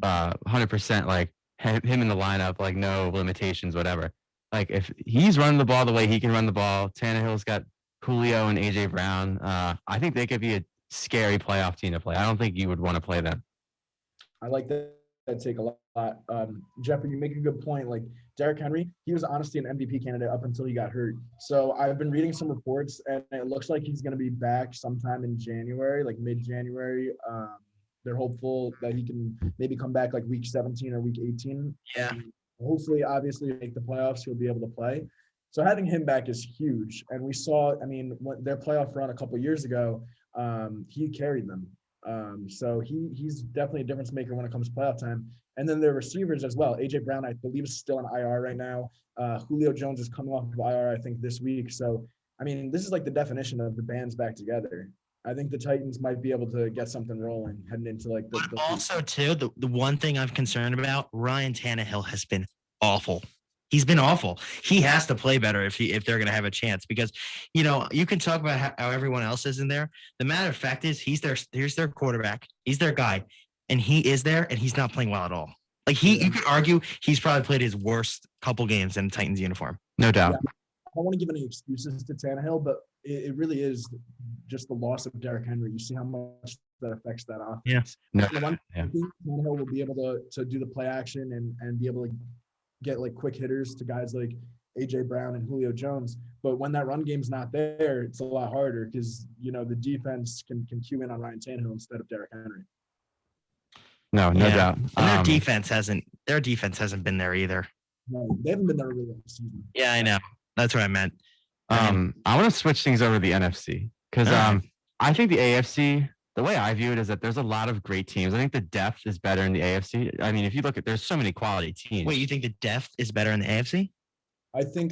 100%, like, him in the lineup, like, no limitations, whatever. Like, if he's running the ball the way he can run the ball, Tannehill's got Julio and A.J. Brown, I think they could be a scary playoff team to play. I don't think you would want to play them. I like that take a lot. Jeffrey, you make a good point. Like Derrick Henry, he was honestly an MVP candidate up until he got hurt. So I've been reading some reports, and it looks like he's going to be back sometime in January, like mid-January. They're hopeful that he can maybe come back like week 17 or week 18. Yeah. Hopefully, obviously, make the playoffs, he'll be able to play. So having him back is huge. And we saw, I mean, their playoff run a couple of years ago, he carried them. So he's definitely a difference maker when it comes to playoff time. And then their receivers as well. A.J. Brown, I believe, is still on IR right now. Julio Jones is coming off of IR, I think, this week. So, I mean, this is like the definition of the band's back together. I think the Titans might be able to get something rolling heading into like the also too, the one thing I'm concerned about, Ryan Tannehill has been awful. He's been awful. He has to play better if they're going to have a chance, because, you know, you can talk about how everyone else is in there. The matter of fact is he's their quarterback. He's their guy, and he is there, and he's not playing well at all. Like you could argue he's probably played his worst couple games in Titans uniform. No doubt. Yeah. I don't want to give any excuses to Tannehill, but it really is just the loss of Derrick Henry. You see how much that affects that offense. Yeah. No. I think Tannehill will be able to do the play action and be able to get like quick hitters to guys like A.J. Brown and Julio Jones. But when that run game's not there, it's a lot harder because, you know, the defense can cue in on Ryan Tannehill instead of Derrick Henry. No doubt. And their defense hasn't been there either. No, they haven't been there really this season. Yeah, I know. That's what I meant. I want to switch things over to the NFC because I think the AFC, the way I view it is that there's a lot of great teams. I think the depth is better in the AFC. I mean, if you look at, there's so many quality teams. Wait, you think the depth is better in the AFC? I think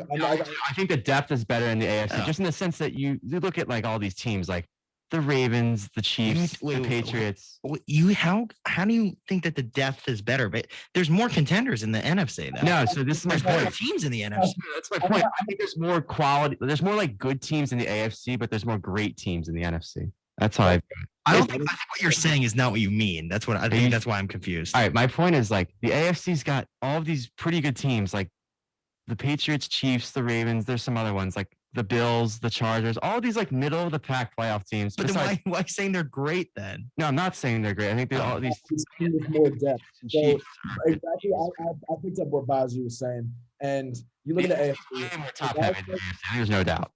the depth is better in the AFC, just in the sense that you look at like all these teams, like the Ravens, the Chiefs, the Patriots. How do you think that the depth is better? But there's more contenders in the NFC. Though. No, so this is my point. More teams in the NFC. That's my point. I think there's more quality. There's more like good teams in the AFC, but there's more great teams in the NFC. That's how I think what you're saying is not what you mean. That's what I think. That's why I'm confused. All right, my point is like the AFC's got all of these pretty good teams, like the Patriots, Chiefs, the Ravens. There's some other ones like the Bills, the Chargers, all of these like middle of the pack playoff teams. But then why saying they're great then? No, I'm not saying they're great. I think they're all these teams with more depth. So exactly, I picked up what Bazi was saying, and you look at the AFC. More top heavy than the AFC. There's no doubt.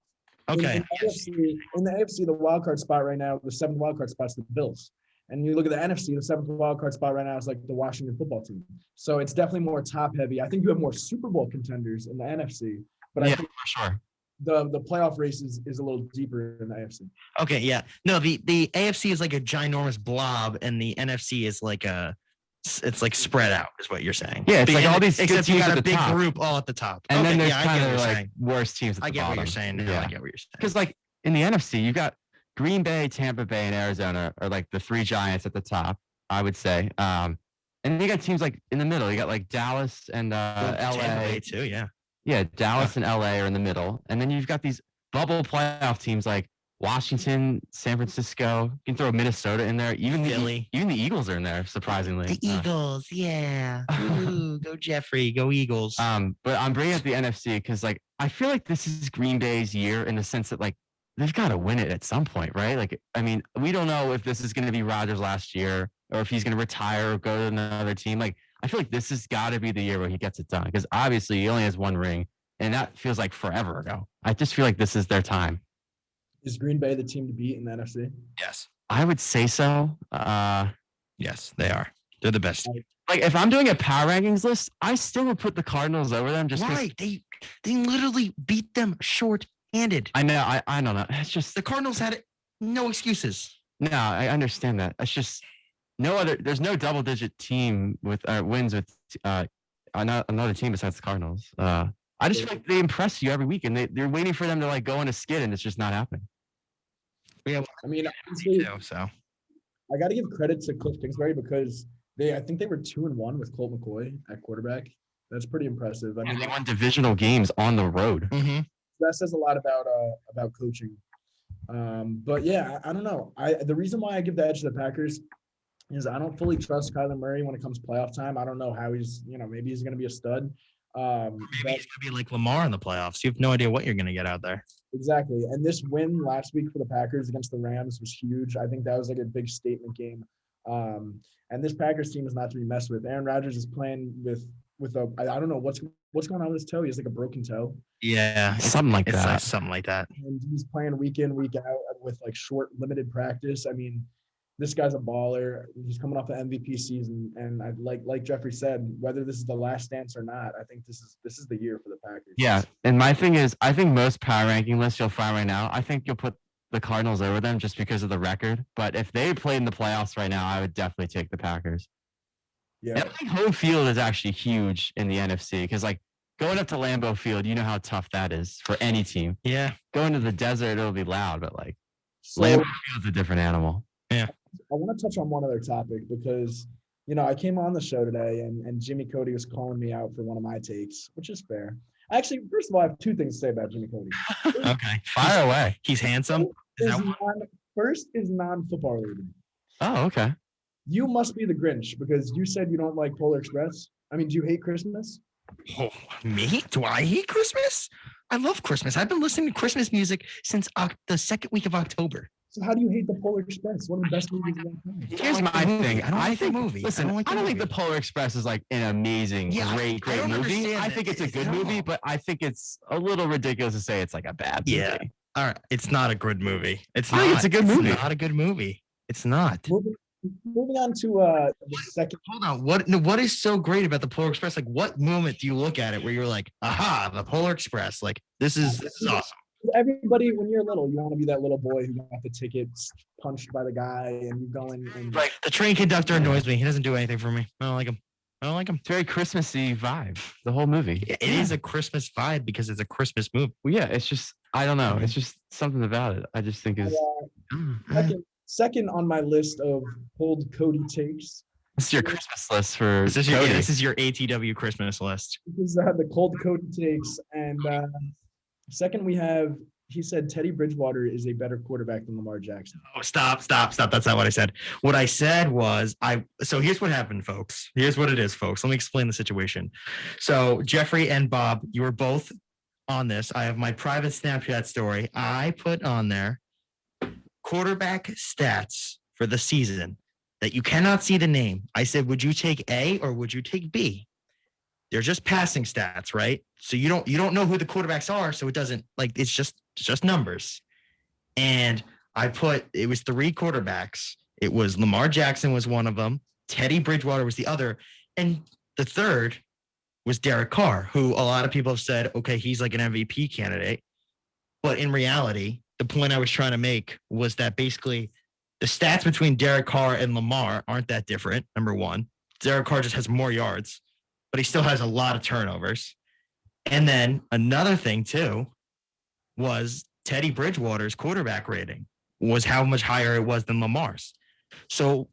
Okay. In the AFC, the wild card spot right now, the seventh wild card spot is the Bills. And you look at the NFC, the seventh wild card spot right now is like the Washington football team. So it's definitely more top heavy. I think you have more Super Bowl contenders in the NFC, but I think for sure the playoff race is a little deeper in the AFC. Okay, yeah. No, the AFC is like a ginormous blob, and the NFC is like it's like spread out, is what you're saying. Yeah, it's like all these good teams you got at a the big top. group all at the top. And then there's kind of like worse teams at the bottom. I get bottom. what you're saying. Yeah. I get what you're saying. Because like in the NFC, you got Green Bay, Tampa Bay, and Arizona are like the three giants at the top, I would say. And you got teams like in the middle. You got like Dallas and LA. Tampa Bay too, yeah. Yeah, Dallas and LA are in the middle. And then you've got these bubble playoff teams like Washington, San Francisco. You can throw Minnesota in there. Even Philly. Even the Eagles are in there, surprisingly. The Eagles, yeah. Ooh, go Jeffrey, go Eagles. But I'm bringing up the NFC because like I feel like this is Green Bay's year in the sense that like they've got to win it at some point, right? Like, I mean, we don't know if this is going to be Rodgers last year or if he's going to retire or go to another team. Like, I feel like this has got to be the year where he gets it done because obviously he only has one ring, and that feels like forever ago. I just feel like this is their time. Is Green Bay the team to beat in the NFC? Yes. I would say so. Yes, they are. They're the best. Like if I'm doing a power rankings list, I still would put the Cardinals over them. Just Why? They literally beat them short-handed. I know. I don't know. It's just The Cardinals had no excuses. no. I understand that. It's just no other. There's no double-digit team with wins with another team besides the Cardinals. I just feel like they impress you every week, and they're waiting for them to like go on a skid, and it's just not happening. Yeah, I mean, honestly, so I got to give credit to Cliff Kingsbury because I think they were 2-1 with Colt McCoy at quarterback. That's pretty impressive. I mean, They won divisional games on the road. Mm-hmm. that says a lot about coaching. But yeah, I don't know. The reason why I give the edge to the Packers is I don't fully trust Kyler Murray when it comes playoff time. I don't know how he's, maybe he's going to be a stud. Maybe he's going to be like Lamar in the playoffs. You have no idea what you're going to get out there. Exactly. And this win last week for the Packers against the Rams was huge. I think that was like a big statement game. And this Packers team is not to be messed with. Aaron Rodgers is playing with a I don't know what's going on with his toe. He has like a broken toe. Yeah, something like that. Like something like that. And he's playing week in, week out with like short, limited practice. I mean, this guy's a baller. He's coming off the MVP season, and I like Jeffrey said, whether this is the last dance or not, I think this is the year for the Packers. Yeah, and my thing is, I think most power ranking lists you'll find right now, I think you'll put the Cardinals over them just because of the record. But if they played in the playoffs right now, I would definitely take the Packers. Yeah, and I think home field is actually huge in the NFC because like going up to Lambeau Field, you know how tough that is for any team. Yeah, going to the desert, it'll be loud, but like so, Lambeau Field's a different animal. Yeah. I want to touch on one other topic because, I came on the show today and Jimmy Cody was calling me out for one of my takes, which is fair. Actually, first of all, I have two things to say about Jimmy Cody. Okay. Fire away. He's handsome. First is non-football related. Oh, okay. You must be the Grinch because you said you don't like Polar Express. I mean, do you hate Christmas? Oh, me? Do I hate Christmas? I love Christmas. I've been listening to Christmas music since the second week of October. So how do you hate the Polar Express? One of the best movies of all time. Here's my thing. I don't like the movie. Listen, I don't think the Polar Express is like an amazing, great movie. I think it's a good movie, but I think it's a little ridiculous to say it's like a bad movie. Yeah. All right. It's not a good movie. It's I think not. it's a good movie. It's not a good movie. It's not. Moving on to the second. Hold on. What is so great about the Polar Express? Like, what moment do you look at it where you're like, aha, the Polar Express? Like, this is awesome. Everybody, when you're little, you want to be that little boy who got the tickets punched by the guy, and you go in and like the train conductor annoys me. He doesn't do anything for me. I don't like him. It's very Christmassy vibe. The whole movie. It is a Christmas vibe because it's a Christmas movie. Well, yeah. It's just I don't know. It's just something about it. I just think is second on my list of old Cody takes. This is your Christmas list for this is your ATW Christmas list. This is the cold Cody takes, and second we have. He said Teddy Bridgewater is a better quarterback than Lamar Jackson. Oh, stop. That's not what I said. What I said was so here's what happened, folks. Here's what it is, folks. Let me explain the situation. So Jeffrey and Bob, you were both on this. I have my private Snapchat story. I put on there quarterback stats for the season that you cannot see the name. I said, would you take A or would you take B? They're just passing stats, right? So you don't know who the quarterbacks are, so it doesn't it's just numbers. And I put it was 3 quarterbacks. It was Lamar Jackson was one of them, Teddy Bridgewater was the other, and the third was Derek Carr, who a lot of people have said, okay, he's like an MVP candidate. But in reality, the point I was trying to make was that basically the stats between Derek Carr and Lamar aren't that different, number one. Derek Carr just has more yards, but he still has a lot of turnovers. And then another thing too was Teddy Bridgewater's quarterback rating was how much higher it was than Lamar's. So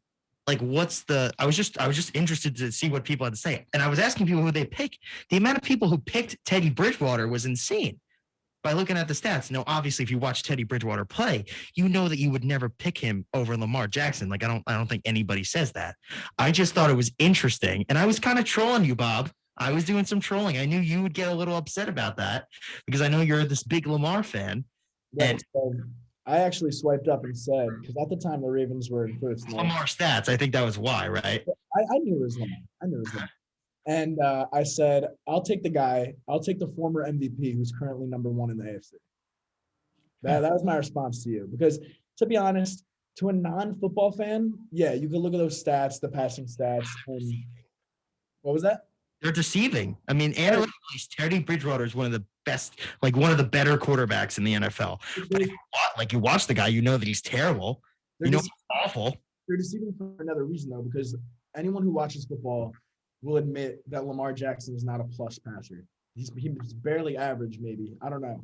like I was just interested to see what people had to say. And I was asking people who they pick. The amount of people who picked Teddy Bridgewater was insane. By looking at the stats. Now, obviously, if you watch Teddy Bridgewater play, you know that you would never pick him over Lamar Jackson. Like, I don't think anybody says that. I just thought it was interesting. And I was kind of trolling you, Bob. I was doing some trolling. I knew you would get a little upset about that because I know you're this big Lamar fan. Yeah, and so I actually swiped up and said, because at the time the Ravens were in first. Lamar stats. I think that was why, right? I knew it was Lamar. And I said, I'll take the former MVP who's currently number 1 in the AFC. That was my response to you. Because to be honest, to a non-football fan, yeah, you can look at those stats, the passing stats. And what was that? They're deceiving. I mean, analytically, Teddy Bridgewater is one of the best, like one of the better quarterbacks in the NFL. But if you watch the guy, you know that he's terrible. They're You know just- he's awful. They're deceiving for another reason, though, because anyone who watches football will admit that Lamar Jackson is not a plus passer. He's barely average, maybe. I don't know.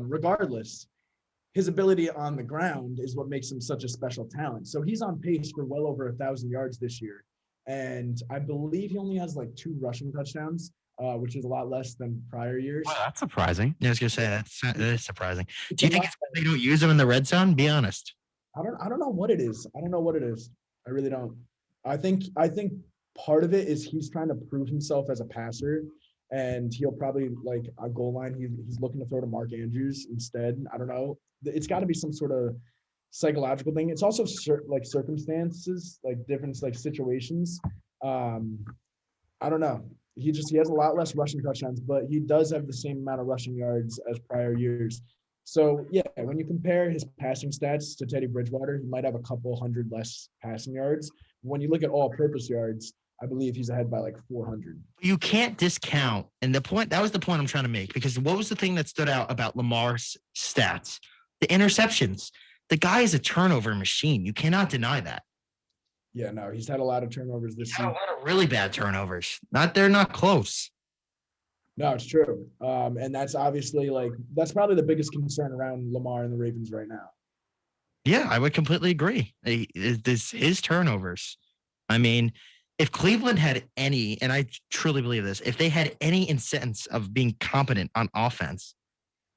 Regardless, his ability on the ground is what makes him such a special talent. So he's on pace for well over 1,000 yards this year. And I believe he only has like 2 rushing touchdowns, which is a lot less than prior years. Wow, that's surprising. Yeah, I was gonna say that is surprising. Do you think it's because they don't use him in the red zone? Be honest. I don't know what it is. I don't know what it is. I really don't. I think part of it is he's trying to prove himself as a passer, and he'll probably like a goal line. He's looking to throw to Mark Andrews instead. I don't know. It's got to be some sort of psychological thing. It's also like circumstances, like different like situations. I don't know. He has a lot less rushing touchdowns, but he does have the same amount of rushing yards as prior years. So yeah, when you compare his passing stats to Teddy Bridgewater, he might have a couple hundred less passing yards. When you look at all-purpose yards, I believe he's ahead by like 400. You can't discount, and that was the point I'm trying to make, because what was the thing that stood out about Lamar's stats? The interceptions. The guy is a turnover machine. You cannot deny that. Yeah, no, he's had a lot of turnovers this He's had a season. lot of really bad turnovers. They're not close. No, it's true. And that's obviously that's probably the biggest concern around Lamar and the Ravens right now. Yeah, I would completely agree. His turnovers. I mean, if Cleveland had any, and I truly believe this, if they had any sense of being competent on offense,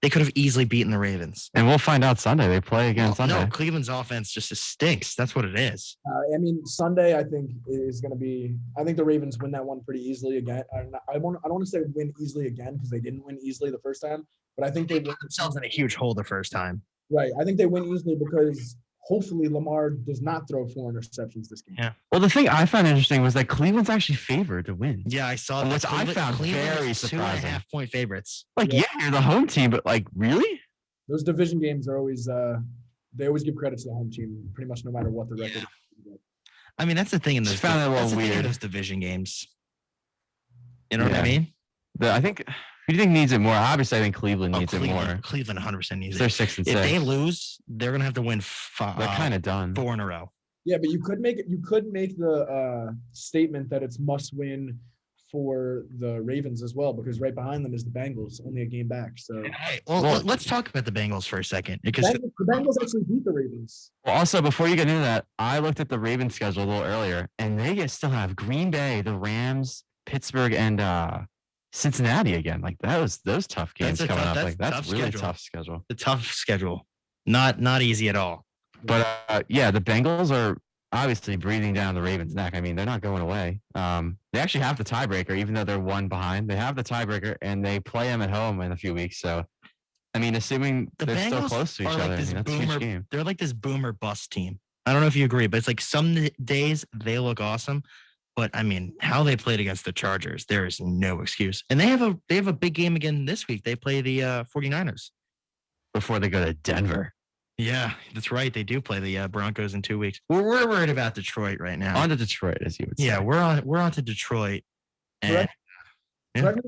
they could have easily beaten the Ravens. And we'll find out Sunday. They play again Sunday. No, Cleveland's offense just stinks. That's what it is. I mean, Sunday I think is going to be. I think the Ravens win that one pretty easily again. I don't want to say win easily again because they didn't win easily the first time, but I think they put themselves in a huge hole the first time. Right. I think they win easily because hopefully Lamar does not throw 4 interceptions this game. Yeah. Well, the thing I found interesting was that Cleveland's actually favored to win. Yeah, I saw that. Which I found very surprising. 2.5 point favorites. Like, yeah, you're the home team, but like, really? Those division games are always they always give credit to the home team pretty much no matter what the record is. I mean, that's the thing in those. Found it a little that's the thing in weird. those division games. You know what I mean? I think. Who do you think needs it more? Obviously, I think Cleveland needs it more. Cleveland 100% needs it. They're 6 and 6. If they lose, they're gonna have to win They're kind of done. 4 in a row. Yeah, but you could make the statement that it's must win for the Ravens as well, because right behind them is the Bengals, only a game back. So Hey, well, let's talk about the Bengals for a second, because the Bengals actually beat the Ravens. Well, also, before you get into that, I looked at the Ravens schedule a little earlier, and they still have Green Bay, the Rams, Pittsburgh, and Cincinnati again. Like those tough games coming up. Like that's really tough schedule. The tough schedule, not easy at all. But yeah, the Bengals are obviously breathing down the Ravens' neck. I mean, they're not going away. They actually have the tiebreaker, even though they're 1 behind. They have the tiebreaker, and they play them at home in a few weeks. So, I mean, assuming they're still close to each other, that's a huge game. They're like this boomer bust team. I don't know if you agree, but it's like some days they look awesome, but I mean, how they played against the Chargers, there is no excuse. And they have a big game again this week. They play the 49ers before they go to Denver. Yeah, that's right. They do play the Broncos in 2 weeks. We're worried about Detroit right now. On to Detroit, as you would say. Yeah, we're on to Detroit. And correct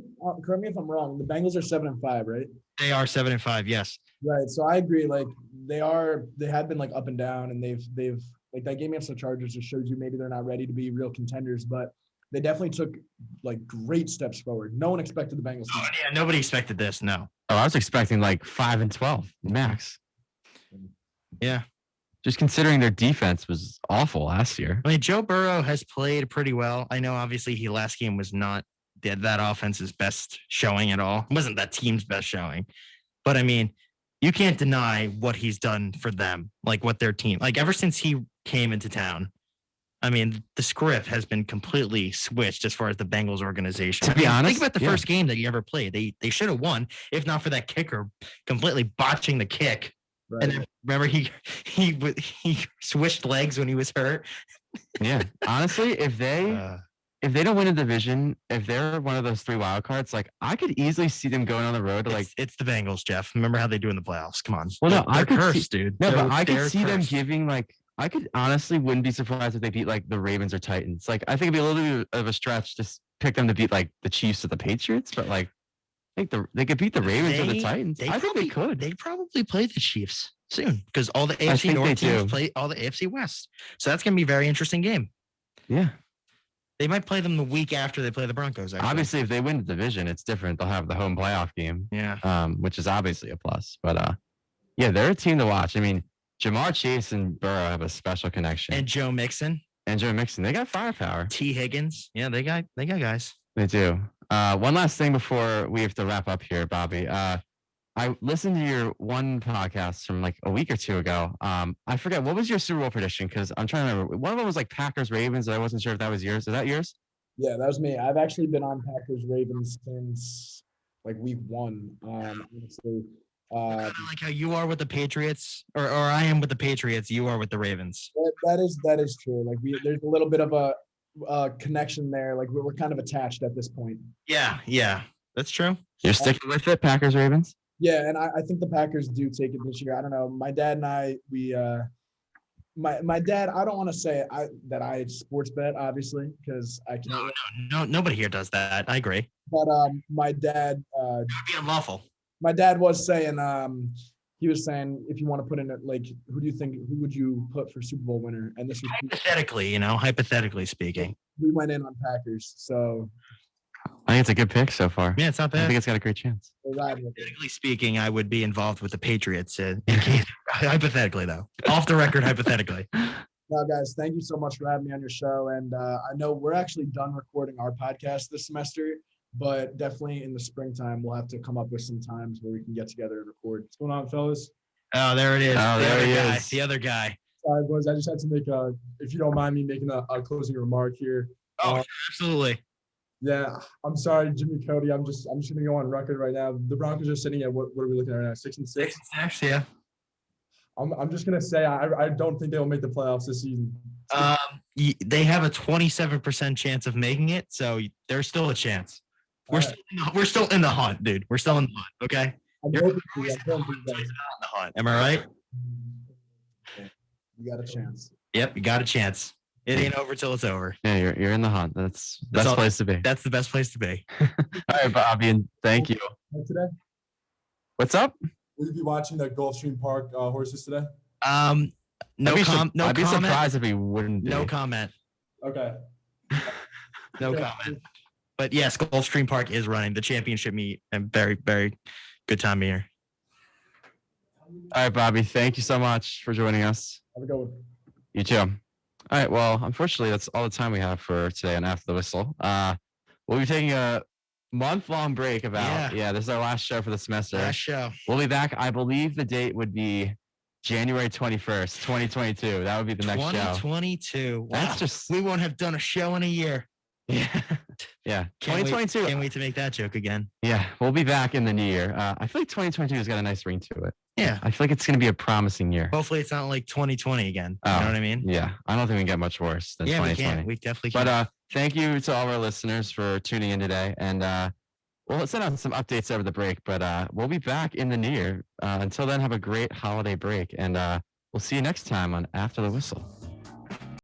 me if I'm wrong. The Bengals are 7-5, right? They are 7-5. Yes. Right. So I agree. Like they have been like up and down, and they've like that game against the Chargers just shows you maybe they're not ready to be real contenders, but they definitely took like great steps forward. No one expected the Bengals. Oh, yeah, nobody expected this. No. Oh, I was expecting like 5-12 max. Yeah. Just considering their defense was awful last year. I mean, Joe Burrow has played pretty well. I know, obviously, last game was not that offense's best showing at all. It wasn't that team's best showing. But, I mean, you can't deny what he's done for them, like what their team, like ever since he came into town. I mean, the script has been completely switched as far as the Bengals organization. To be honest, think about the first game that you ever played. They should have won if not for that kicker completely botching the kick. Right. And then remember he switched legs when he was hurt. Yeah, honestly, if they if they don't win a division, if they're one of those 3 wild cards, like I could easily see them going on the road to like. It's the Bengals, Jeff. Remember how they do in the playoffs? Come on. Well, no, They're I could cursed, see, dude. No, but They're- I could they're see them cursed. giving like. I could honestly wouldn't be surprised if they beat like the Ravens or Titans. Like I think it'd be a little bit of a stretch to pick them to beat like the Chiefs or the Patriots, but like I think they could beat the Ravens or the Titans. I think they could. They probably play the Chiefs soon because all the I AFC think they North teams do. play all the AFC West. So that's gonna be a very interesting game. Yeah. They might play them the week after they play the Broncos. Actually. Obviously, if they win the division, it's different. They'll have the home playoff game. Yeah. Which is obviously a plus. But yeah, they're a team to watch. I mean, Jamar Chase and Burrow have a special connection. And Joe Mixon. They got firepower. T. Higgins. Yeah, they got guys. They do. One last thing before we have to wrap up here, Bobby. I listened to your one podcast from like a week or two ago. I forget, what was your Super Bowl prediction? Because I'm trying to remember. One of them was like Packers Ravens. I wasn't sure if that was yours. Is that yours? Yeah, that was me. I've actually been on Packers Ravens since like week 1. Honestly. Kind of like how you are with the Patriots, or I am with the Patriots. You are with the Ravens. That is true. Like there's a little bit of a connection there. Like we're kind of attached at this point. Yeah, that's true. You're sticking with it, Packers Ravens? Yeah, and I think the Packers do take it this year. I don't know. My dad and I, my dad. I don't want to say that I sports bet, obviously, because I can't. No, nobody here does that. I agree. But my dad. It would be unlawful. My dad was saying, he was saying, if you want to put in it, like, who would you put for Super Bowl winner? And this was hypothetically speaking. We went in on Packers, so. I think it's a good pick so far. Yeah, it's not bad. I think it's got a great chance. Hypothetically speaking, I would be involved with the Patriots. Hypothetically, though. Off the record, hypothetically. Now, guys, thank you so much for having me on your show. And I know we're actually done recording our podcast this semester, but definitely in the springtime, we'll have to come up with some times where we can get together and record. What's going on, fellas? Oh, there it is. Oh, there he is. The other guy. Sorry, boys. I just had to make if you don't mind me making a closing remark here. Oh, absolutely. Yeah, I'm sorry, Jimmy Cody. I'm just gonna go on record right now. The Broncos are sitting at what are we looking at right now? 6-6? 6-6, yeah. I'm just gonna say I don't think they'll make the playoffs this season. They have a 27% chance of making it, so there's still a chance. We're still in the hunt, dude. We're still in the hunt. Okay. You're always in the hunt. Am I right? You got a chance. Yep, you got a chance. It ain't over till it's over. Yeah, you're in the hunt. That's the best place to be. That's the best place to be. All right, Bobby, and thank you. Today? What's up? Will you be watching the Gulfstream Park horses today? No comment. I'd be surprised if he wouldn't be. No comment. Okay. No comment. But yes, Gulfstream Park is running the championship meet, and very, very good time of year. All right, Bobby, thank you so much for joining us. Have a good one. You too. All right, well, unfortunately, that's all the time we have for today on After the Whistle. We'll be taking a month-long break this is our last show for the semester. Last show. We'll be back. I believe the date would be January 21st, 2022. That would be the next show. 2022. Wow. That's just we won't have done a show in a year. Yeah. Can't 2022. Can't wait to make that joke again. Yeah, we'll be back in the new year. I feel like 2022 has got a nice ring to it. Yeah. I feel like it's going to be a promising year. Hopefully it's not like 2020 again. You know what I mean? Yeah. I don't think we can get much worse than 2020. We definitely can. But thank you to all our listeners for tuning in today. And we'll send out some updates over the break, but we'll be back in the new year. Until then, have a great holiday break. And we'll see you next time on After the Whistle.